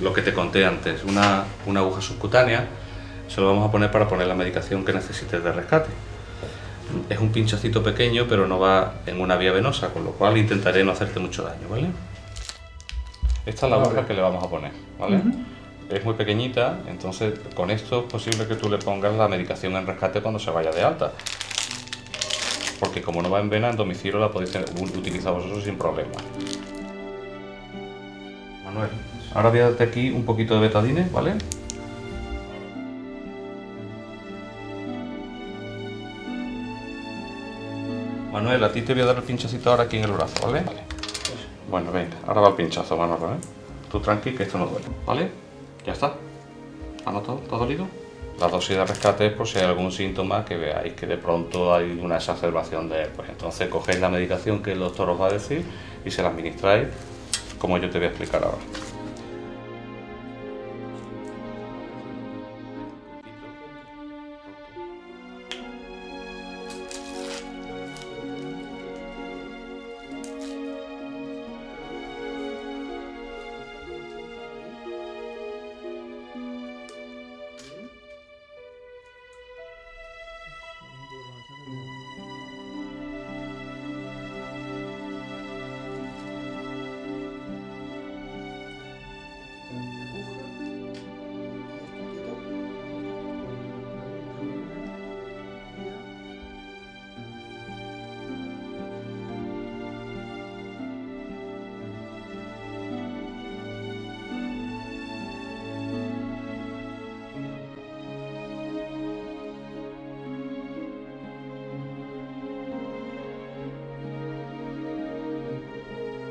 lo que te conté antes, una aguja subcutánea. Se lo vamos a poner para poner la medicación que necesites de rescate. Es un pinchacito pequeño, pero no va en una vía venosa, con lo cual intentaré no hacerte mucho daño, ¿vale? Esta es la aguja que le vamos a poner, ¿vale? Es muy pequeñita, entonces con esto es posible que tú le pongas la medicación en rescate cuando se vaya de alta. Porque como no va en vena, en domicilio la podéis utilizar vosotros sin problema. Manuel, ahora voy a darte aquí un poquito de betadine, ¿vale? Manuel, a ti te voy a dar el pinchacito ahora aquí en el brazo, ¿vale? Vale. Bueno, venga, ahora va el pinchazo, Manuel, ¿eh? Tú tranqui, que esto no duele, ¿vale? Ya está. ¿Ha notado? ¿Te ha dolido? La dosis de rescate es por si hay algún síntoma que veáis que de pronto hay una exacerbación de él. Pues entonces cogéis la medicación que el doctor os va a decir y se la administráis como yo te voy a explicar ahora.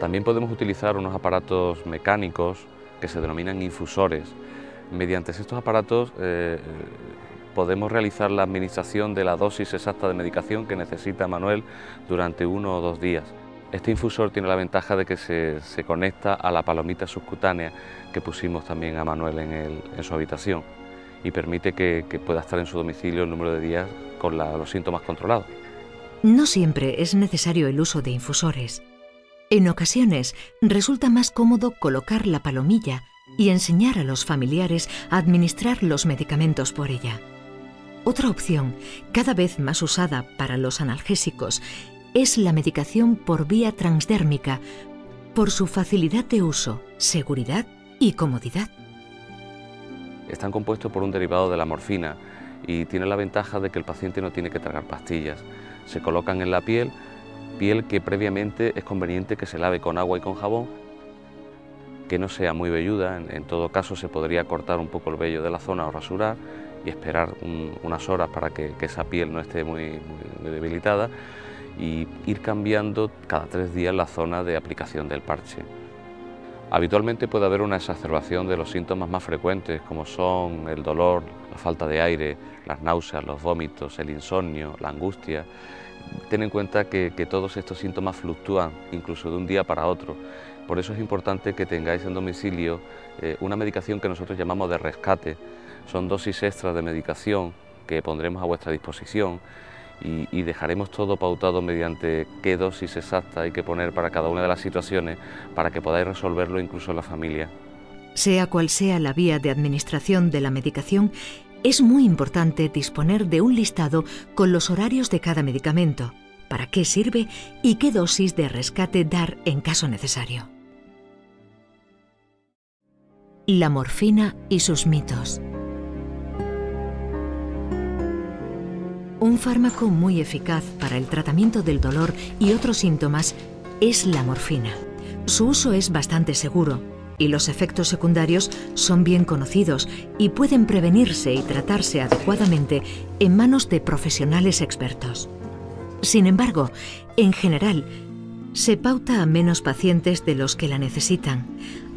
También podemos utilizar unos aparatos mecánicos que se denominan infusores. Mediante estos aparatos podemos realizar la administración de la dosis exacta de medicación que necesita Manuel durante 1 o 2 días. Este infusor tiene la ventaja de que se conecta a la palomita subcutánea que pusimos también a Manuel en su habitación y permite que pueda estar en su domicilio el número de días con los síntomas controlados. No siempre es necesario el uso de infusores. En ocasiones resulta más cómodo colocar la palomilla y enseñar a los familiares a administrar los medicamentos por ella. Otra opción, cada vez más usada para los analgésicos, es la medicación por vía transdérmica, por su facilidad de uso, seguridad y comodidad. Están compuestos por un derivado de la morfina y tienen la ventaja de que el paciente no tiene que tragar pastillas. Se colocan en la piel que previamente es conveniente que se lave con agua y con jabón, que no sea muy velluda. En todo caso se podría cortar un poco el vello de la zona o rasurar y esperar unas horas para que esa piel no esté muy debilitada, y ir cambiando cada 3 días la zona de aplicación del parche. Habitualmente puede haber una exacerbación de los síntomas más frecuentes, como son el dolor, la falta de aire, las náuseas, los vómitos, el insomnio, la angustia. Ten en cuenta que todos estos síntomas fluctúan, incluso de un día para otro. Por eso es importante que tengáis en domicilio una medicación que nosotros llamamos de rescate. Son dosis extras de medicación que pondremos a vuestra disposición y dejaremos todo pautado mediante qué dosis exacta hay que poner para cada una de las situaciones para que podáis resolverlo incluso en la familia. Sea cual sea la vía de administración de la medicación, es muy importante disponer de un listado con los horarios de cada medicamento, para qué sirve y qué dosis de rescate dar en caso necesario. La morfina y sus mitos. Un fármaco muy eficaz para el tratamiento del dolor y otros síntomas es la morfina. Su uso es bastante seguro y los efectos secundarios son bien conocidos y pueden prevenirse y tratarse adecuadamente en manos de profesionales expertos. Sin embargo, en general, se pauta a menos pacientes de los que la necesitan,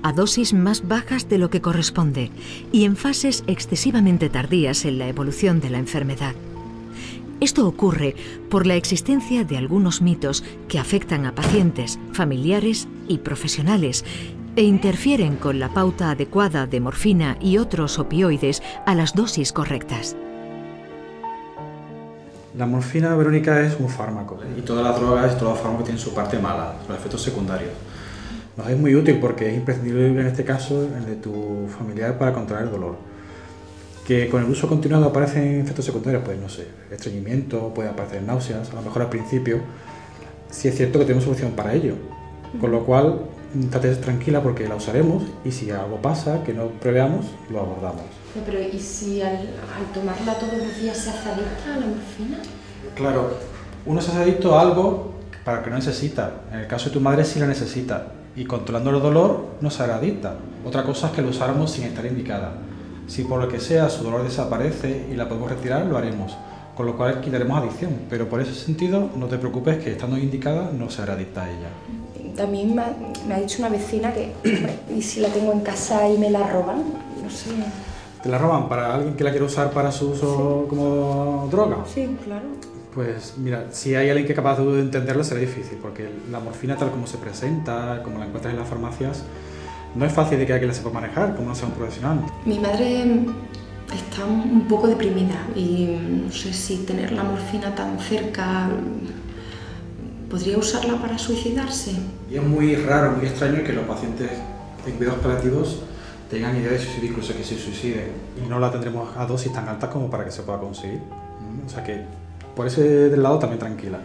a dosis más bajas de lo que corresponde y en fases excesivamente tardías en la evolución de la enfermedad. Esto ocurre por la existencia de algunos mitos que afectan a pacientes, familiares y profesionales e interfieren con la pauta adecuada de morfina y otros opioides a las dosis correctas. La morfina, Verónica, es un fármaco y todas las drogas y todos los fármacos tienen su parte mala, los efectos secundarios. Nos es muy útil porque es imprescindible en este caso el de tu familiar para controlar el dolor. Que con el uso continuado aparecen efectos secundarios, pues no sé, estreñimiento, puede aparecer náuseas, a lo mejor al principio. Sí es cierto que tenemos solución para ello, con lo cual estate tranquila porque la usaremos y si algo pasa que no preveamos, lo abordamos. Pero ¿y si al tomarla todos los días se hace adicta a la morfina? Claro, uno se hace adicto a algo para que no necesita. En el caso de tu madre sí la necesita y controlando el dolor no se hará adicta. Otra cosa es que lo usáramos sin estar indicada. Si por lo que sea su dolor desaparece y la podemos retirar, lo haremos, con lo cual quitaremos adicción, pero por ese sentido no te preocupes que estando indicada no se hará adicta a ella. También me ha dicho una vecina que ¿y si la tengo en casa y me la roban? No sé. ¿Te la roban para alguien que la quiera usar para su uso como droga? Sí, claro. Pues mira, si hay alguien que es capaz de entenderlo será difícil, porque la morfina tal como se presenta, como la encuentras en las farmacias, no es fácil de que alguien la sepa manejar, como no sea un profesional. Mi madre está un poco deprimida y no sé si tener la morfina tan cerca, ¿podría usarla para suicidarse? Y es muy raro, muy extraño que los pacientes en cuidados paliativos tengan idea de suicidio, incluso que se suiciden. Y no la tendremos a dosis tan altas como para que se pueda conseguir. O sea que por ese lado también tranquila.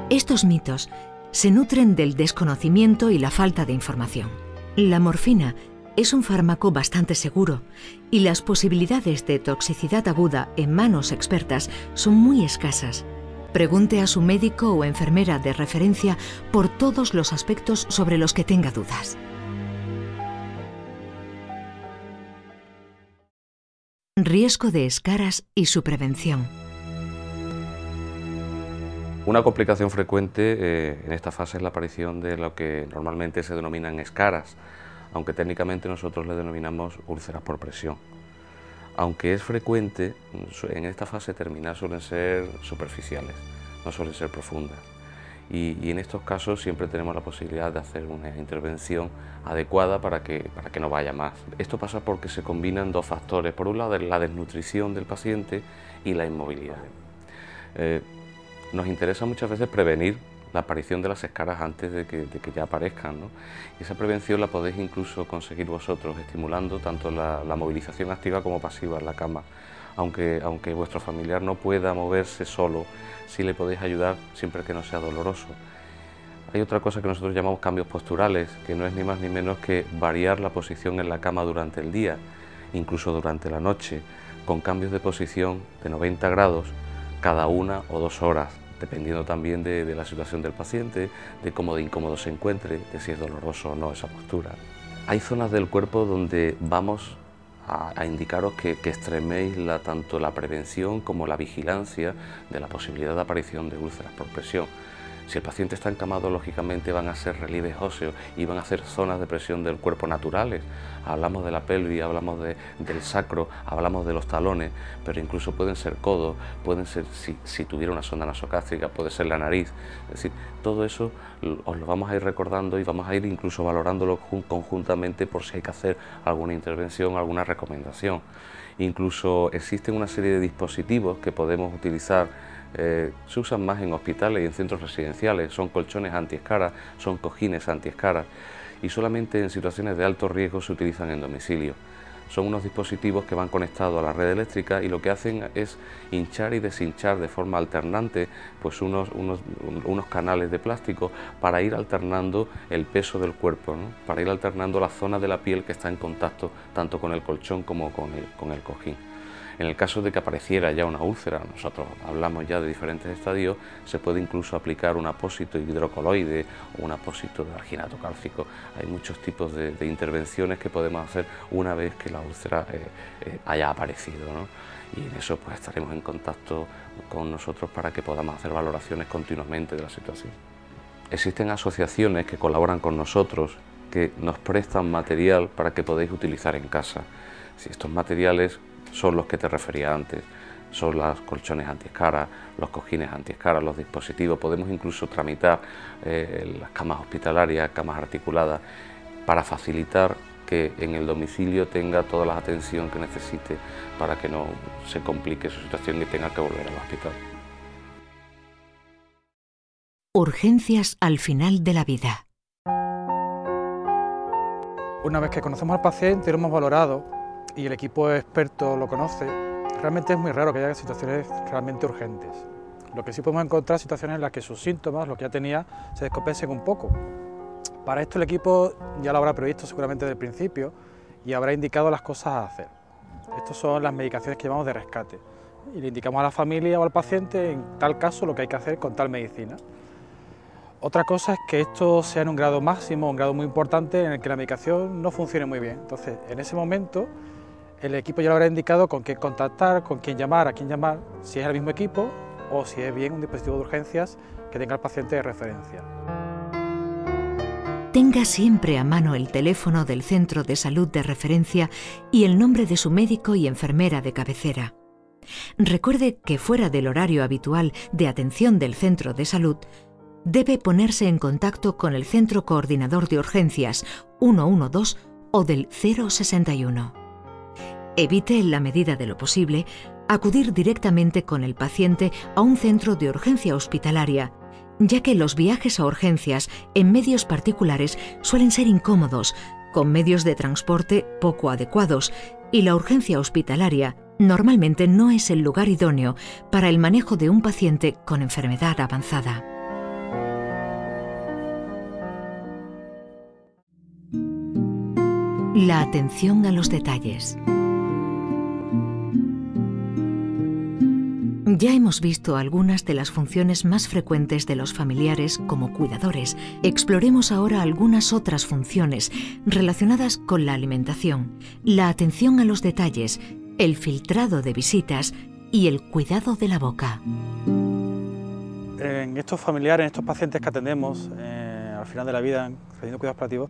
Estos mitos se nutren del desconocimiento y la falta de información. La morfina es un fármaco bastante seguro y las posibilidades de toxicidad aguda en manos expertas son muy escasas. Pregunte a su médico o enfermera de referencia por todos los aspectos sobre los que tenga dudas. Riesgo de escaras y su prevención. Una complicación frecuente en esta fase es la aparición de lo que normalmente se denominan escaras, aunque técnicamente nosotros le denominamos úlceras por presión. Aunque es frecuente, en esta fase terminal suelen ser superficiales, no suelen ser profundas. Y en estos casos siempre tenemos la posibilidad de hacer una intervención adecuada para que no vaya más. Esto pasa porque se combinan dos factores. Por un lado, la desnutrición del paciente y la inmovilidad. Nos interesa muchas veces prevenir la aparición de las escaras antes de que ya aparezcan, ¿no? Y esa prevención la podéis incluso conseguir vosotros, estimulando tanto la movilización activa como pasiva en la cama. Aunque vuestro familiar no pueda moverse solo, sí le podéis ayudar siempre que no sea doloroso. Hay otra cosa que nosotros llamamos cambios posturales, que no es ni más ni menos que variar la posición en la cama durante el día, incluso durante la noche, con cambios de posición de 90 grados cada 1 o 2 horas, dependiendo también de la situación del paciente, de cómo de incómodo se encuentre, de si es doloroso o no esa postura. Hay zonas del cuerpo donde vamos a indicaros que extreméis tanto la prevención como la vigilancia de la posibilidad de aparición de úlceras por presión. Si el paciente está encamado, lógicamente van a ser relieves óseos y van a ser zonas de presión del cuerpo naturales. Hablamos de la pelvis, hablamos del sacro, hablamos de los talones, pero incluso pueden ser codos, pueden ser, si tuviera una sonda nasogástrica, puede ser la nariz. Es decir, todo eso os lo vamos a ir recordando y vamos a ir incluso valorándolo conjuntamente por si hay que hacer alguna intervención, alguna recomendación. Incluso existen una serie de dispositivos que podemos utilizar. Se usan más en hospitales y en centros residenciales, son colchones antiescaras, son cojines antiescaras y solamente en situaciones de alto riesgo se utilizan en domicilio. Son unos dispositivos que van conectados a la red eléctrica y lo que hacen es hinchar y deshinchar de forma alternante pues unos canales de plástico para ir alternando el peso del cuerpo, ¿no? Para ir alternando la zona de la piel que está en contacto tanto con el colchón como con el cojín. En el caso de que apareciera ya una úlcera, nosotros hablamos ya de diferentes estadios, se puede incluso aplicar un apósito hidrocoloide o un apósito de alginato cálcico. Hay muchos tipos de intervenciones que podemos hacer una vez que la úlcera haya aparecido, ¿no? Y en eso pues estaremos en contacto con nosotros para que podamos hacer valoraciones continuamente de la situación. Existen asociaciones que colaboran con nosotros, que nos prestan material para que podáis utilizar en casa. Si estos materiales son los que te refería antes, son los colchones antiescaras, los cojines antiescaras, los dispositivos, podemos incluso tramitar las camas hospitalarias, camas articuladas, para facilitar que en el domicilio tenga toda la atención que necesite para que no se complique su situación y tenga que volver al hospital. Urgencias al final de la vida. Una vez que conocemos al paciente y lo hemos valorado, y el equipo experto lo conoce, realmente es muy raro que haya situaciones realmente urgentes. Lo que sí podemos encontrar situaciones en las que sus síntomas, lo que ya tenía, se descompensen un poco. Para esto el equipo ya lo habrá previsto seguramente desde el principio y habrá indicado las cosas a hacer. Estas son las medicaciones que llamamos de rescate y le indicamos a la familia o al paciente en tal caso lo que hay que hacer con tal medicina. Otra cosa es que esto sea en un grado máximo, un grado muy importante en el que la medicación no funcione muy bien. Entonces, en ese momento, el equipo ya le habrá indicado con qué contactar, con quién llamar, a quién llamar, si es el mismo equipo o si es bien un dispositivo de urgencias que tenga el paciente de referencia. Tenga siempre a mano el teléfono del centro de salud de referencia y el nombre de su médico y enfermera de cabecera. Recuerde que fuera del horario habitual de atención del centro de salud, debe ponerse en contacto con el Centro Coordinador de Urgencias 112 o del 061. Evite, en la medida de lo posible, acudir directamente con el paciente a un centro de urgencia hospitalaria, ya que los viajes a urgencias en medios particulares suelen ser incómodos, con medios de transporte poco adecuados, y la urgencia hospitalaria normalmente no es el lugar idóneo para el manejo de un paciente con enfermedad avanzada. La atención a los detalles. Ya hemos visto algunas de las funciones más frecuentes de los familiares como cuidadores. Exploremos ahora algunas otras funciones relacionadas con la alimentación, la atención a los detalles, el filtrado de visitas y el cuidado de la boca. En estos familiares, en estos pacientes que atendemos al final de la vida, recibiendo cuidados paliativos,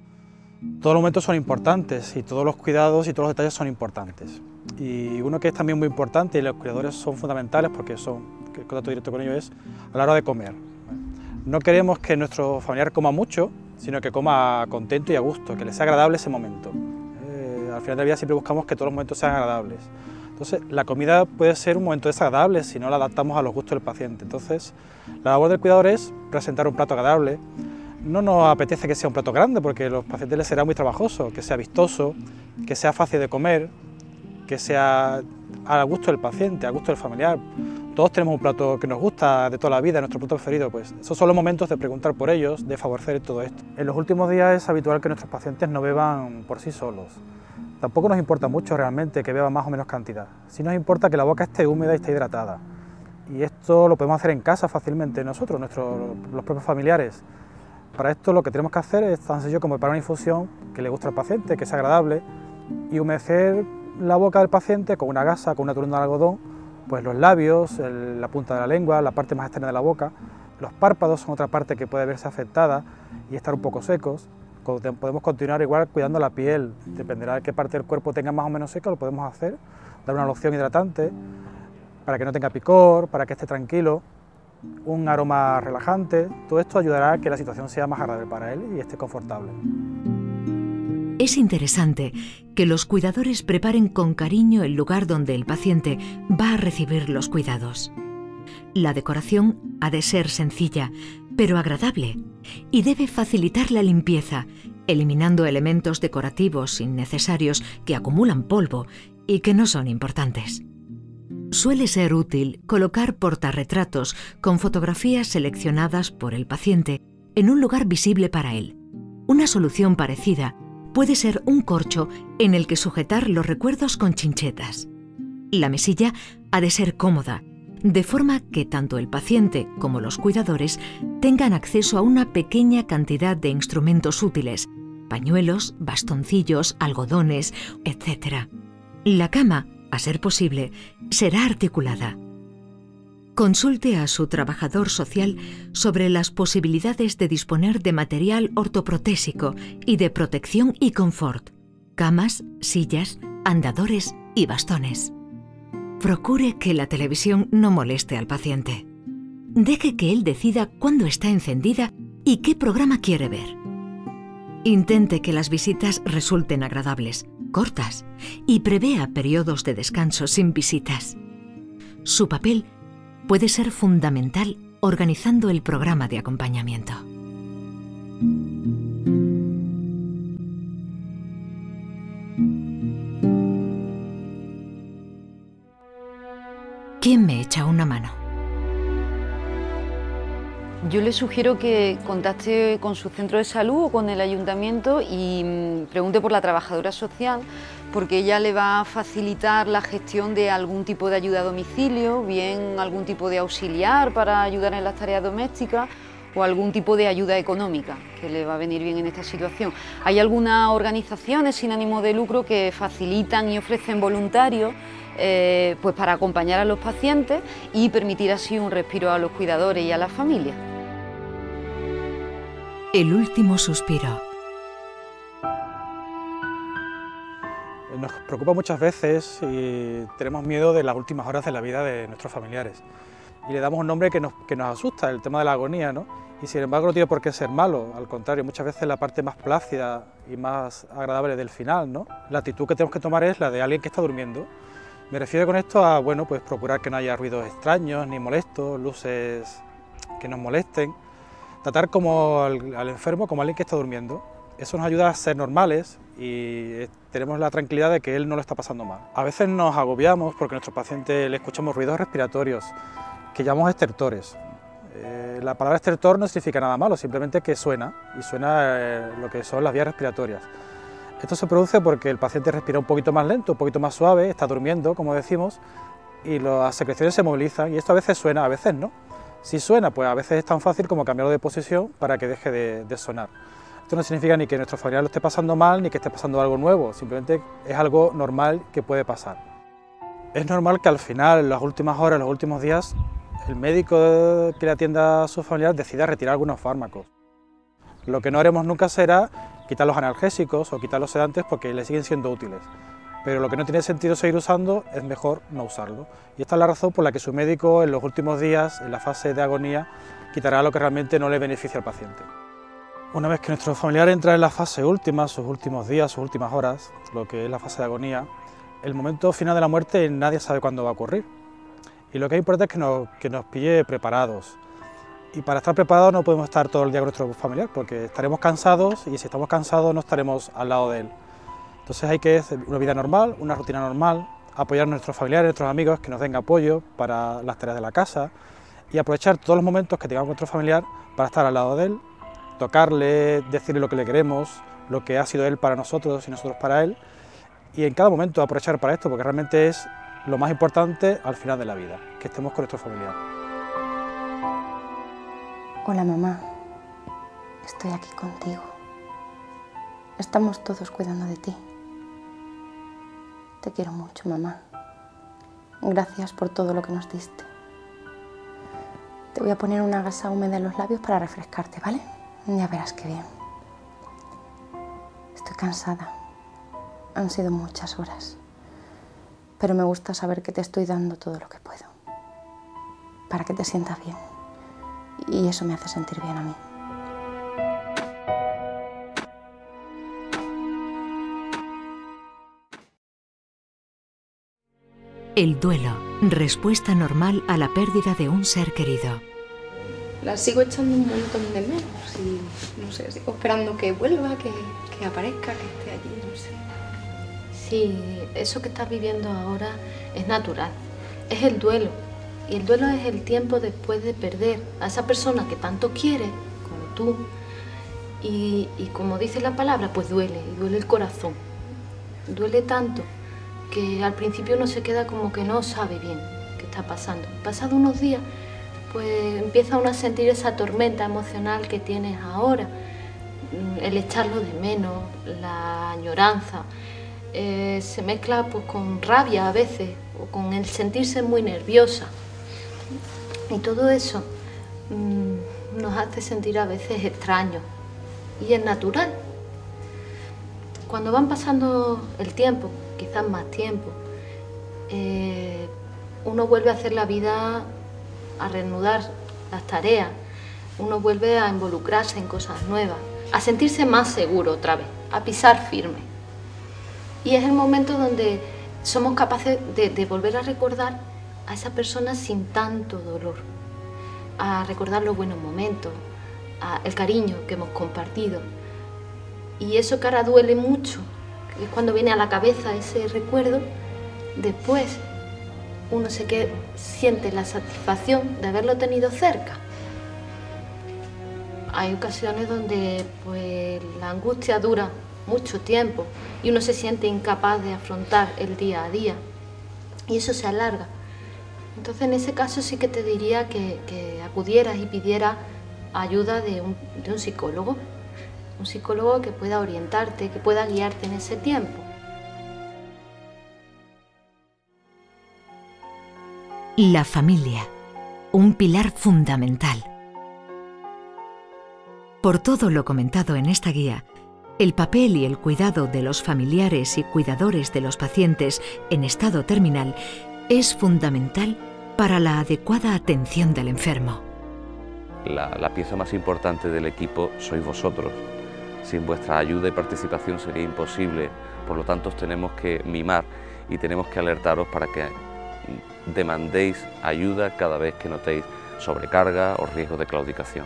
todos los momentos son importantes y todos los cuidados y todos los detalles son importantes. Y uno que es también muy importante, y los cuidadores son fundamentales porque el contacto directo con ellos es a la hora de comer. No queremos que nuestro familiar coma mucho, sino que coma contento y a gusto, que le sea agradable ese momento. Al final de la vida siempre buscamos que todos los momentos sean agradables. Entonces, la comida puede ser un momento desagradable si no la adaptamos a los gustos del paciente. Entonces, la labor del cuidador es presentar un plato agradable. No nos apetece que sea un plato grande porque a los pacientes les será muy trabajoso, que sea vistoso, que sea fácil de comer, que sea al gusto del paciente, al gusto del familiar. Todos tenemos un plato que nos gusta de toda la vida, nuestro plato preferido, pues esos son los momentos de preguntar por ellos, de favorecer todo esto. En los últimos días es habitual que nuestros pacientes no beban por sí solos. Tampoco nos importa mucho realmente que beban más o menos cantidad. Sí nos importa que la boca esté húmeda y esté hidratada. Y esto lo podemos hacer en casa fácilmente nosotros, los propios familiares. Para esto lo que tenemos que hacer es tan sencillo como preparar una infusión que le guste al paciente, que sea agradable, y humedecer la boca del paciente con una gasa, con una turunda de algodón, pues los labios, la punta de la lengua, la parte más externa de la boca. Los párpados son otra parte que puede verse afectada y estar un poco secos. Podemos continuar igual cuidando la piel, dependerá de qué parte del cuerpo tenga más o menos seca, lo podemos hacer, dar una loción hidratante para que no tenga picor, para que esté tranquilo, un aroma relajante. Todo esto ayudará a que la situación sea más agradable para él y esté confortable. Es interesante que los cuidadores preparen con cariño el lugar donde el paciente va a recibir los cuidados. La decoración ha de ser sencilla, pero agradable, y debe facilitar la limpieza, eliminando elementos decorativos innecesarios que acumulan polvo y que no son importantes. Suele ser útil colocar portarretratos con fotografías seleccionadas por el paciente en un lugar visible para él. Una solución parecida puede ser un corcho en el que sujetar los recuerdos con chinchetas. La mesilla ha de ser cómoda, de forma que tanto el paciente como los cuidadores tengan acceso a una pequeña cantidad de instrumentos útiles, pañuelos, bastoncillos, algodones, etc. La cama, a ser posible, será articulada. Consulte a su trabajador social sobre las posibilidades de disponer de material ortoprotésico y de protección y confort, camas, sillas, andadores y bastones. Procure que la televisión no moleste al paciente. Deje que él decida cuándo está encendida y qué programa quiere ver. Intente que las visitas resulten agradables, cortas, y prevea periodos de descanso sin visitas. Su papel puede ser fundamental organizando el programa de acompañamiento. ¿Quién me echa una mano? Yo le sugiero que contacte con su centro de salud o con el ayuntamiento y pregunte por la trabajadora social, porque ella le va a facilitar la gestión de algún tipo de ayuda a domicilio, bien algún tipo de auxiliar para ayudar en las tareas domésticas o algún tipo de ayuda económica que le va a venir bien en esta situación. Hay algunas organizaciones sin ánimo de lucro que facilitan y ofrecen voluntarios pues para acompañar a los pacientes y permitir así un respiro a los cuidadores y a la familia. El último suspiro. Nos preocupa muchas veces y tenemos miedo de las últimas horas de la vida de nuestros familiares. Y le damos un nombre que nos asusta, el tema de la agonía, ¿no? Y sin embargo no tiene por qué ser malo, al contrario, muchas veces la parte más plácida y más agradable del final, ¿no? La actitud que tenemos que tomar es la de alguien que está durmiendo. Me refiero con esto a, bueno, pues procurar que no haya ruidos extraños ni molestos, luces que nos molesten. Tratar como al enfermo como alguien que está durmiendo. Eso nos ayuda a ser normales y tenemos la tranquilidad de que él no lo está pasando mal. A veces nos agobiamos porque a nuestros pacientes le escuchamos ruidos respiratorios que llamamos estertores. La palabra estertor no significa nada malo, simplemente que suena, y suena lo que son las vías respiratorias. Esto se produce porque el paciente respira un poquito más lento, un poquito más suave, está durmiendo, como decimos, y las secreciones se movilizan, y esto a veces suena, a veces no. Si suena, pues a veces es tan fácil como cambiarlo de posición para que deje de sonar. Esto no significa ni que nuestro familiar lo esté pasando mal, ni que esté pasando algo nuevo, simplemente es algo normal que puede pasar. Es normal que al final, en las últimas horas, en los últimos días, el médico que le atienda a su familiar decida retirar algunos fármacos. Lo que no haremos nunca será quitar los analgésicos o quitar los sedantes porque le siguen siendo útiles. Pero lo que no tiene sentido seguir usando es mejor no usarlo. Y esta es la razón por la que su médico en los últimos días, en la fase de agonía, quitará lo que realmente no le beneficia al paciente. Una vez que nuestro familiar entra en la fase última, sus últimos días, sus últimas horas, lo que es la fase de agonía, el momento final de la muerte nadie sabe cuándo va a ocurrir. Y lo que es importante es que nos pille preparados. Y para estar preparados no podemos estar todo el día con nuestro familiar porque estaremos cansados y si estamos cansados no estaremos al lado de él. Entonces hay que hacer una vida normal, una rutina normal, apoyar a nuestros familiares, a nuestros amigos que nos den apoyo para las tareas de la casa y aprovechar todos los momentos que tengamos con nuestro familiar para estar al lado de él, tocarle, decirle lo que le queremos, lo que ha sido él para nosotros y nosotros para él y en cada momento aprovechar para esto porque realmente es lo más importante al final de la vida, que estemos con nuestro familiar. Hola mamá, estoy aquí contigo. Estamos todos cuidando de ti. Te quiero mucho, mamá. Gracias por todo lo que nos diste. Te voy a poner una gasa húmeda en los labios para refrescarte, ¿vale? Ya verás qué bien. Estoy cansada. Han sido muchas horas. Pero me gusta saber que te estoy dando todo lo que puedo. Para que te sientas bien. Y eso me hace sentir bien a mí. El duelo, respuesta normal a la pérdida de un ser querido. La sigo echando un montón de menos y no sé, sigo esperando que vuelva, que aparezca, que esté allí, no sé. Sí, eso que estás viviendo ahora es natural, es el duelo. Y el duelo es el tiempo después de perder a esa persona que tanto quieres, como tú. Y como dice la palabra, pues duele, y duele el corazón. Duele tanto que al principio uno se queda como que no sabe bien qué está pasando. Pasado unos días, pues empieza uno a sentir esa tormenta emocional que tienes ahora. El echarlo de menos, la añoranza. Se mezcla pues con rabia a veces, o con el sentirse muy nerviosa. Y todo eso nos hace sentir a veces extraños y es natural. Cuando van pasando el tiempo, quizás más tiempo, uno vuelve a hacer la vida, a reanudar las tareas, uno vuelve a involucrarse en cosas nuevas, a sentirse más seguro otra vez, a pisar firme. Y es el momento donde somos capaces de volver a recordar a esa persona sin tanto dolor, a recordar los buenos momentos, el cariño que hemos compartido. Y eso que ahora duele mucho, que es cuando viene a la cabeza ese recuerdo, después uno siente la satisfacción de haberlo tenido cerca. Hay ocasiones donde pues, la angustia dura mucho tiempo y uno se siente incapaz de afrontar el día a día y eso se alarga. Entonces en ese caso sí que te diría que acudieras y pidieras ayuda de un psicólogo que pueda orientarte, que pueda guiarte en ese tiempo. La familia, un pilar fundamental. Por todo lo comentado en esta guía, el papel y el cuidado de los familiares y cuidadores de los pacientes en estado terminal es fundamental para la adecuada atención del enfermo. La pieza más importante del equipo sois vosotros. Sin vuestra ayuda y participación sería imposible, por lo tanto os tenemos que mimar y tenemos que alertaros para que demandéis ayuda cada vez que notéis sobrecarga o riesgo de claudicación.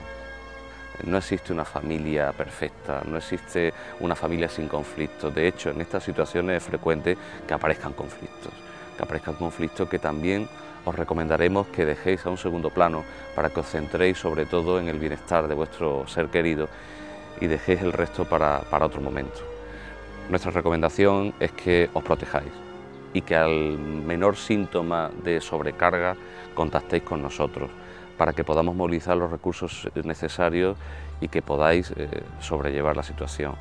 No existe una familia perfecta, no existe una familia sin conflictos. De hecho, en estas situaciones es frecuente que aparezcan conflictos que también os recomendaremos que dejéis a un segundo plano para que os centréis sobre todo en el bienestar de vuestro ser querido y dejéis el resto para otro momento. Nuestra recomendación es que os protejáis y que al menor síntoma de sobrecarga contactéis con nosotros para que podamos movilizar los recursos necesarios y que podáis sobrellevar la situación.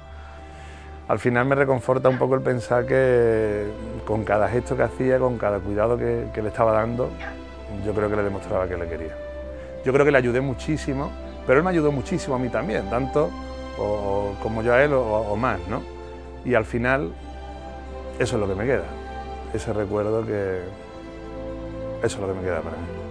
Al final me reconforta un poco el pensar que con cada gesto que hacía, con cada cuidado que le estaba dando, yo creo que le demostraba que le quería. Yo creo que le ayudé muchísimo, pero él me ayudó muchísimo a mí también, tanto como yo a él o más, ¿no? Y al final, eso es lo que me queda, ese recuerdo que... eso es lo que me queda para mí.